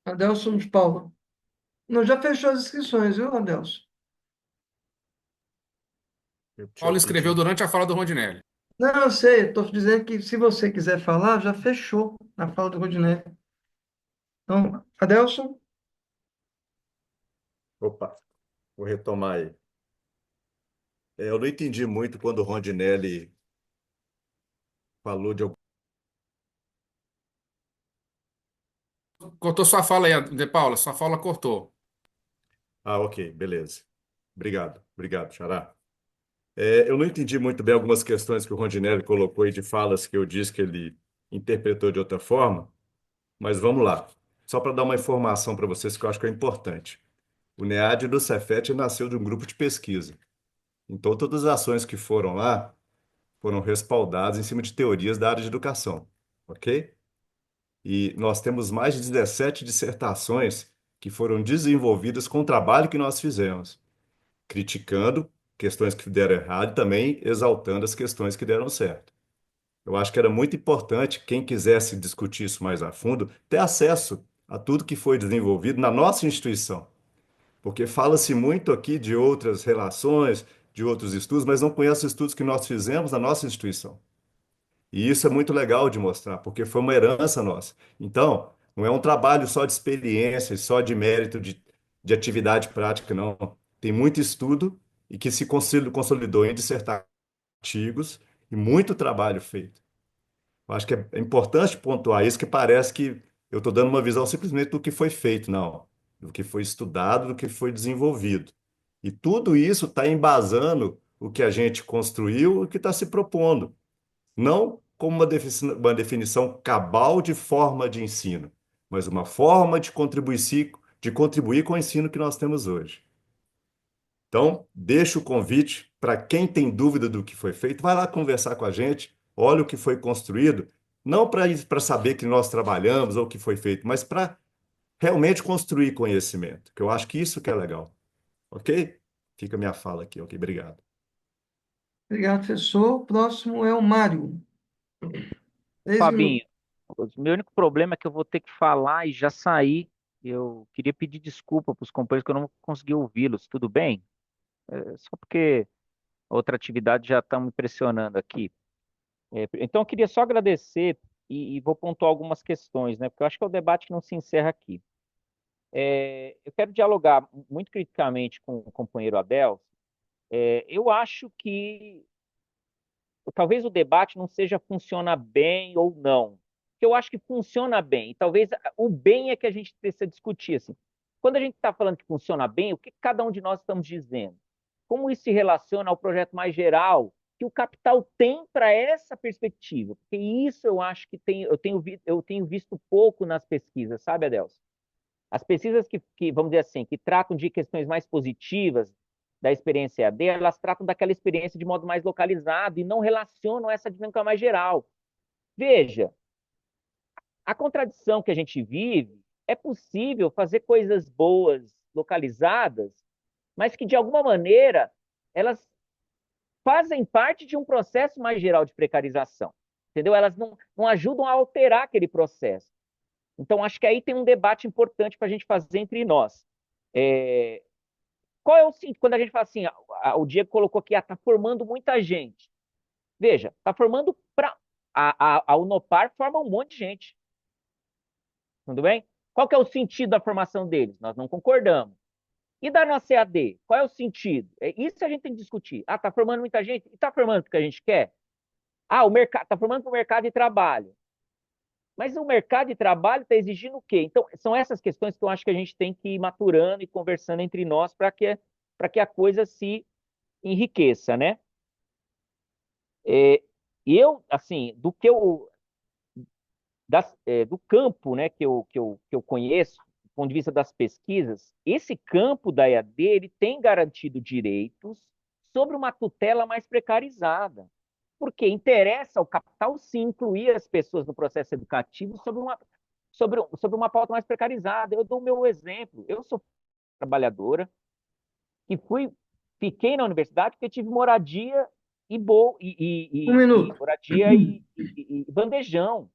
Adelson de Paula. Não, já fechou as inscrições, viu, Adelson? Paulo escreveu durante a fala do Rondinelli. Não, eu sei, estou dizendo que se você quiser falar, já fechou na fala do Rodinei. Então, Adelson, Opa, vou retomar aí. Eu não entendi muito quando o Rondinelli falou de algum. Cortou sua fala aí, De Paula, sua fala cortou. Ah, ok, beleza. Obrigado, Xará. Eu não entendi muito bem algumas questões que o Rondinelli colocou aí de falas que eu disse que ele interpretou de outra forma, mas vamos lá. Só para dar uma informação para vocês que eu acho que é importante. O NEAD do Cefet nasceu de um grupo de pesquisa. Então, todas as ações que foram lá foram respaldadas em cima de teorias da área de educação, ok? E nós temos mais de 17 dissertações que foram desenvolvidas com o trabalho que nós fizemos, criticando questões que deram errado e também exaltando as questões que deram certo. Eu acho que era muito importante, quem quisesse discutir isso mais a fundo, ter acesso a tudo que foi desenvolvido na nossa instituição. Porque fala-se muito aqui de outras relações, de outros estudos, mas não conhece os estudos que nós fizemos na nossa instituição. E isso é muito legal de mostrar, porque foi uma herança nossa. Então, não é um trabalho só de experiência, só de mérito de atividade prática, não. Tem muito estudo e que se consolidou em dissertar artigos e muito trabalho feito. Eu acho que é importante pontuar isso, que parece que eu estou dando uma visão simplesmente do que foi feito, não. Do que foi estudado, do que foi desenvolvido. E tudo isso está embasando o que a gente construiu e o que está se propondo. Não como uma definição cabal de forma de ensino, mas uma forma de contribuir com o ensino que nós temos hoje. Então, deixo o convite para quem tem dúvida do que foi feito, vai lá conversar com a gente, olha o que foi construído, não para saber que nós trabalhamos ou o que foi feito, mas para realmente construir conhecimento, que eu acho que isso que é legal. Ok? Fica a minha fala aqui, ok? Obrigado. obrigado, professor. O próximo é o Mário. 3 minutos. Fabinho, O meu único problema é que eu vou ter que falar e já sair. Eu queria pedir desculpa para os companheiros que eu não consegui ouvi-los. Tudo bem? Só porque outra atividade já está me pressionando aqui. Então, eu queria só agradecer e vou pontuar algumas questões, né? Porque eu acho que é o debate que não se encerra aqui. Eu quero dialogar muito criticamente com o companheiro Adel. Eu acho que talvez o debate não seja funciona bem ou não. Eu acho que funciona bem. E talvez o bem é que a gente precisa discutir. Assim. Quando a gente está falando que funciona bem, o que cada um de nós estamos dizendo? Como isso se relaciona ao projeto mais geral que o capital tem para essa perspectiva? Porque isso eu acho que eu tenho visto pouco nas pesquisas, sabe, Adelson? As pesquisas vamos dizer assim, que tratam de questões mais positivas da experiência EAD, elas tratam daquela experiência de modo mais localizado e não relacionam essa dinâmica mais geral. Veja, a contradição que a gente vive é possível fazer coisas boas localizadas, mas que de alguma maneira elas fazem parte de um processo mais geral de precarização, entendeu? Elas não ajudam a alterar aquele processo. Então, acho que aí tem um debate importante para a gente fazer entre nós. É, qual é o sentido? Quando a gente fala assim, o Diego colocou aqui, está formando muita gente. Veja, está formando para. A Unopar forma um monte de gente. Tudo bem? Qual que é o sentido da formação deles? Nós não concordamos. E da nossa EAD? Qual é o sentido? Isso a gente tem que discutir. Está formando muita gente? E está formando porque a gente quer? O mercado está formando para o mercado de trabalho. Mas o mercado de trabalho está exigindo o quê? Então, são essas questões que eu acho que a gente tem que ir maturando e conversando entre nós para que a coisa se enriqueça, né? Eu, assim, do campo, né, que eu conheço, do ponto de vista das pesquisas, esse campo da EAD ele tem garantido direitos sobre uma tutela mais precarizada. Porque interessa ao capital sim incluir as pessoas no processo educativo sobre uma pauta mais precarizada. Eu dou o meu exemplo. Eu sou trabalhadora e fiquei na universidade porque tive moradia e, bo, Um e minuto. moradia e bandejão.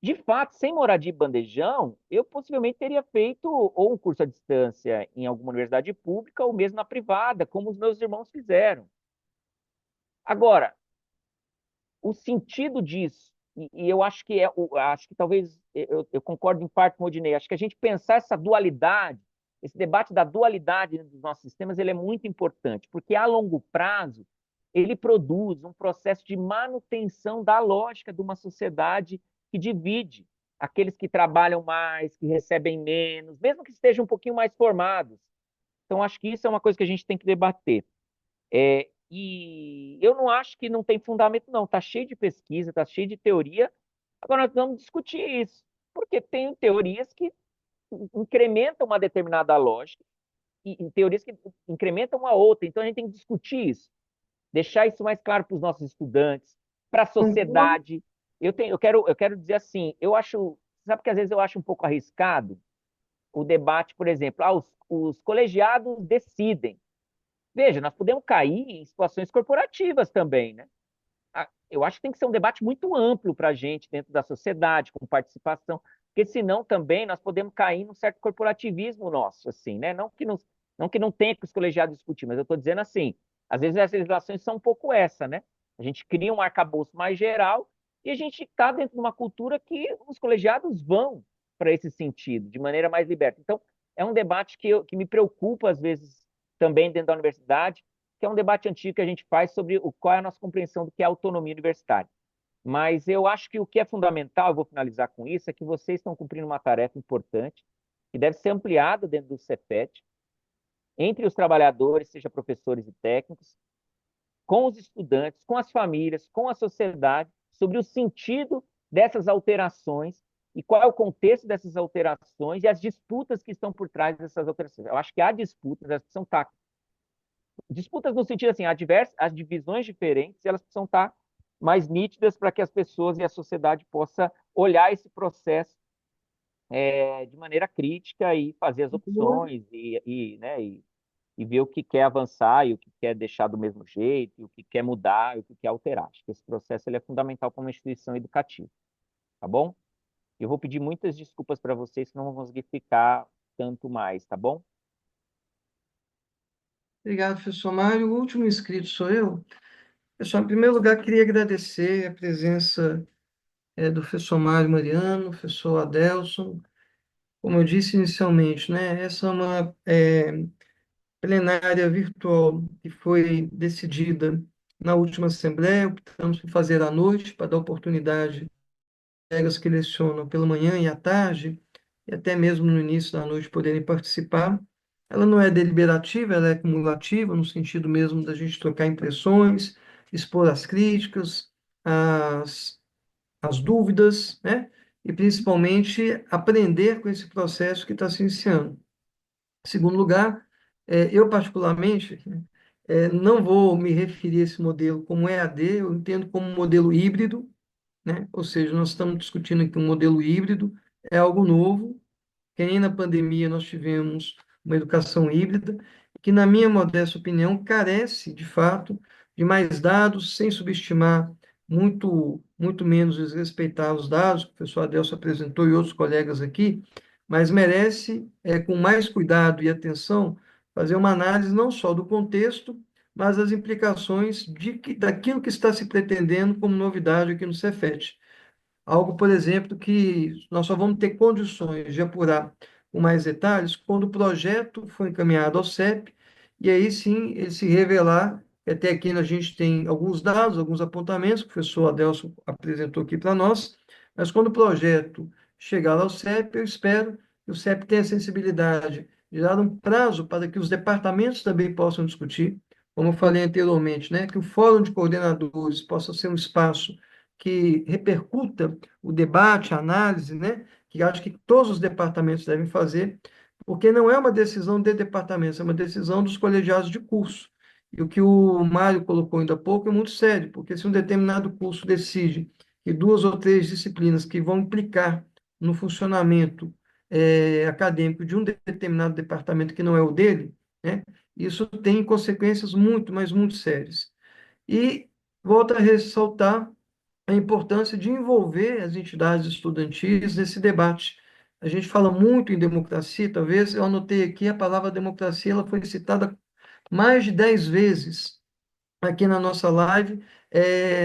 De fato, sem moradia e bandejão, eu possivelmente teria feito ou um curso à distância em alguma universidade pública ou mesmo na privada, como os meus irmãos fizeram. Agora, o sentido disso, e eu acho que acho que talvez eu concordo em parte com o Odinei, acho que a gente pensar essa dualidade, esse debate da dualidade dos nossos sistemas, ele é muito importante, porque a longo prazo ele produz um processo de manutenção da lógica de uma sociedade que divide aqueles que trabalham mais, que recebem menos, mesmo que estejam um pouquinho mais formados. Então, acho que isso é uma coisa que a gente tem que debater. E eu não acho que não tem fundamento, não. Está cheio de pesquisa, está cheio de teoria. Agora nós vamos discutir isso, porque tem teorias que incrementam uma determinada lógica e teorias que incrementam a outra. Então a gente tem que discutir isso, deixar isso mais claro para os nossos estudantes, para a Concordo. sociedade. Eu quero dizer assim, sabe que às vezes eu acho um pouco arriscado o debate, por exemplo, os colegiados decidem. Veja, nós podemos cair em situações corporativas também, né? Eu acho que tem que ser um debate muito amplo para a gente dentro da sociedade, com participação, porque senão também nós podemos cair num certo corporativismo nosso, assim, né? Não que não tenha que os colegiados discutir, mas eu estou dizendo assim, às vezes essas legislações são um pouco essa, né? A gente cria um arcabouço mais geral e a gente está dentro de uma cultura que os colegiados vão para esse sentido, de maneira mais liberta. Então, é um debate que me preocupa, às vezes, também dentro da universidade, que é um debate antigo que a gente faz sobre qual é a nossa compreensão do que é autonomia universitária. Mas eu acho que o que é fundamental, eu vou finalizar com isso, é que vocês estão cumprindo uma tarefa importante, que deve ser ampliada dentro do Cefet, entre os trabalhadores, seja professores e técnicos, com os estudantes, com as famílias, com a sociedade, sobre o sentido dessas alterações e qual é o contexto dessas alterações e as disputas que estão por trás dessas alterações. Eu acho que há disputas, elas precisam estar disputas no sentido assim, as divisões diferentes, elas precisam estar mais nítidas para que as pessoas e a sociedade possa olhar esse processo de maneira crítica e fazer as opções né, e ver o que quer avançar e o que quer deixar do mesmo jeito, e o que quer mudar e o que quer alterar. Acho que esse processo ele é fundamental para uma instituição educativa. tá bom? Eu vou pedir muitas desculpas para vocês, senão não vou conseguir ficar tanto mais, tá bom? Obrigado, professor Mário. O último inscrito sou eu. Pessoal, em primeiro lugar, queria agradecer a presença do professor Mário Mariano, professor Adelson. Como eu disse inicialmente, né, essa é uma plenária virtual que foi decidida na última Assembleia. Optamos por fazer à noite para dar oportunidade colegas que lecionam pela manhã e à tarde, e até mesmo no início da noite poderem participar. Ela não é deliberativa, ela é cumulativa, no sentido mesmo da gente trocar impressões, expor as críticas, as, as dúvidas, né? E principalmente aprender com esse processo que está se iniciando. Em segundo lugar, eu particularmente não vou me referir a esse modelo como EAD, eu entendo como um modelo híbrido, né? Ou seja, nós estamos discutindo aqui um modelo híbrido, é algo novo, que nem na pandemia nós tivemos uma educação híbrida, que, na minha modesta opinião, carece, de fato, de mais dados, sem subestimar muito menos desrespeitar os dados que o professor Adelso apresentou e outros colegas aqui, mas merece, com mais cuidado e atenção, fazer uma análise não só do contexto, mas das implicações daquilo que está se pretendendo como novidade aqui no Cefet. Algo, por exemplo, que nós só vamos ter condições de apurar com mais detalhes quando o projeto for encaminhado ao CEP, e aí sim ele se revelar. Até aqui a gente tem alguns dados, alguns apontamentos que o professor Adelson apresentou aqui para nós, mas quando o projeto chegar ao CEP, eu espero que o CEP tenha a sensibilidade de dar um prazo para que os departamentos também possam discutir, como eu falei anteriormente, né, que o Fórum de Coordenadores possa ser um espaço que repercuta o debate, a análise, né? Que acho que todos os departamentos devem fazer, porque não é uma decisão de departamentos, é uma decisão dos colegiados de curso. E o que o Mário colocou ainda há pouco é muito sério, porque se um determinado curso decide que duas ou três disciplinas que vão implicar no funcionamento acadêmico de um determinado departamento que não é o dele, né? Isso tem consequências muito, mas muito sérias. E volto a ressaltar a importância de envolver as entidades estudantis nesse debate. A gente fala muito em democracia, talvez eu anotei aqui a palavra democracia, ela foi citada mais de 10 vezes aqui na nossa live,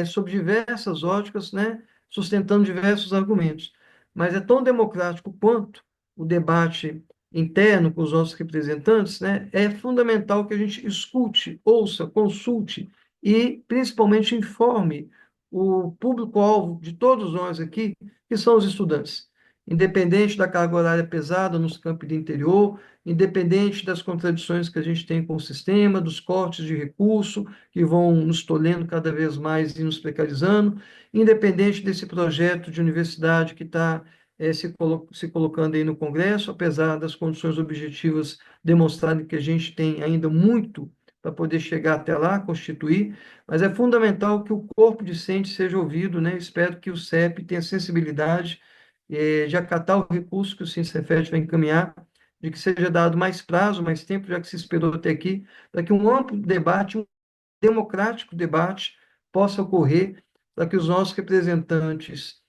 sob diversas óticas, né, sustentando diversos argumentos. Mas é tão democrático quanto o debate interno com os nossos representantes, né, é fundamental que a gente escute, ouça, consulte e, principalmente, informe o público-alvo de todos nós aqui, que são os estudantes. Independente da carga horária pesada nos campos do interior, independente das contradições que a gente tem com o sistema, dos cortes de recurso, que vão nos tolhendo cada vez mais e nos precarizando, independente desse projeto de universidade que está se colocando aí no Congresso, apesar das condições objetivas demonstrarem que a gente tem ainda muito para poder chegar até lá, constituir, mas é fundamental que o corpo discente seja ouvido, né? Espero que o CEP tenha sensibilidade de acatar o recurso que o Sincefet vai encaminhar, de que seja dado mais prazo, mais tempo, já que se esperou até aqui, para que um amplo debate, um democrático debate possa ocorrer, para que os nossos representantes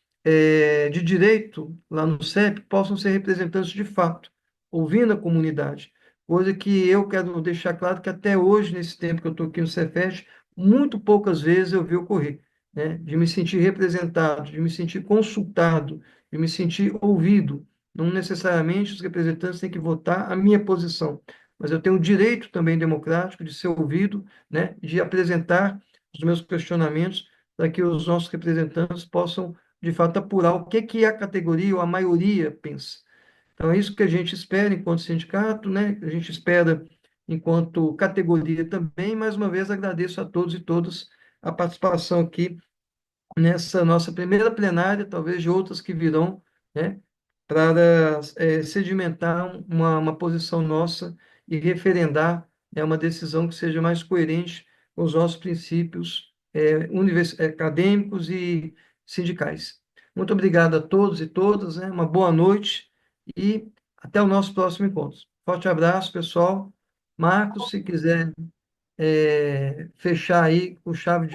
de direito lá no CEP possam ser representantes de fato, ouvindo a comunidade. Coisa que eu quero deixar claro que até hoje, nesse tempo que eu estou aqui no Cefet, muito poucas vezes eu vi ocorrer, né? De me sentir representado, de me sentir consultado, de me sentir ouvido. Não necessariamente os representantes têm que votar a minha posição, mas eu tenho o direito também democrático de ser ouvido, né, de apresentar os meus questionamentos para que os nossos representantes possam, de fato, apurar o que a categoria ou a maioria pensa. Então, é isso que a gente espera enquanto sindicato, né? A gente espera enquanto categoria também. Mais uma vez, agradeço a todos e todas a participação aqui nessa nossa primeira plenária, talvez de outras que virão, né, para sedimentar uma posição nossa e referendar, né, uma decisão que seja mais coerente com os nossos princípios acadêmicos e sindicais. Muito obrigado a todos e todas, né, uma boa noite e até o nosso próximo encontro. Forte abraço, pessoal. Marcos, se quiser fechar aí com chave de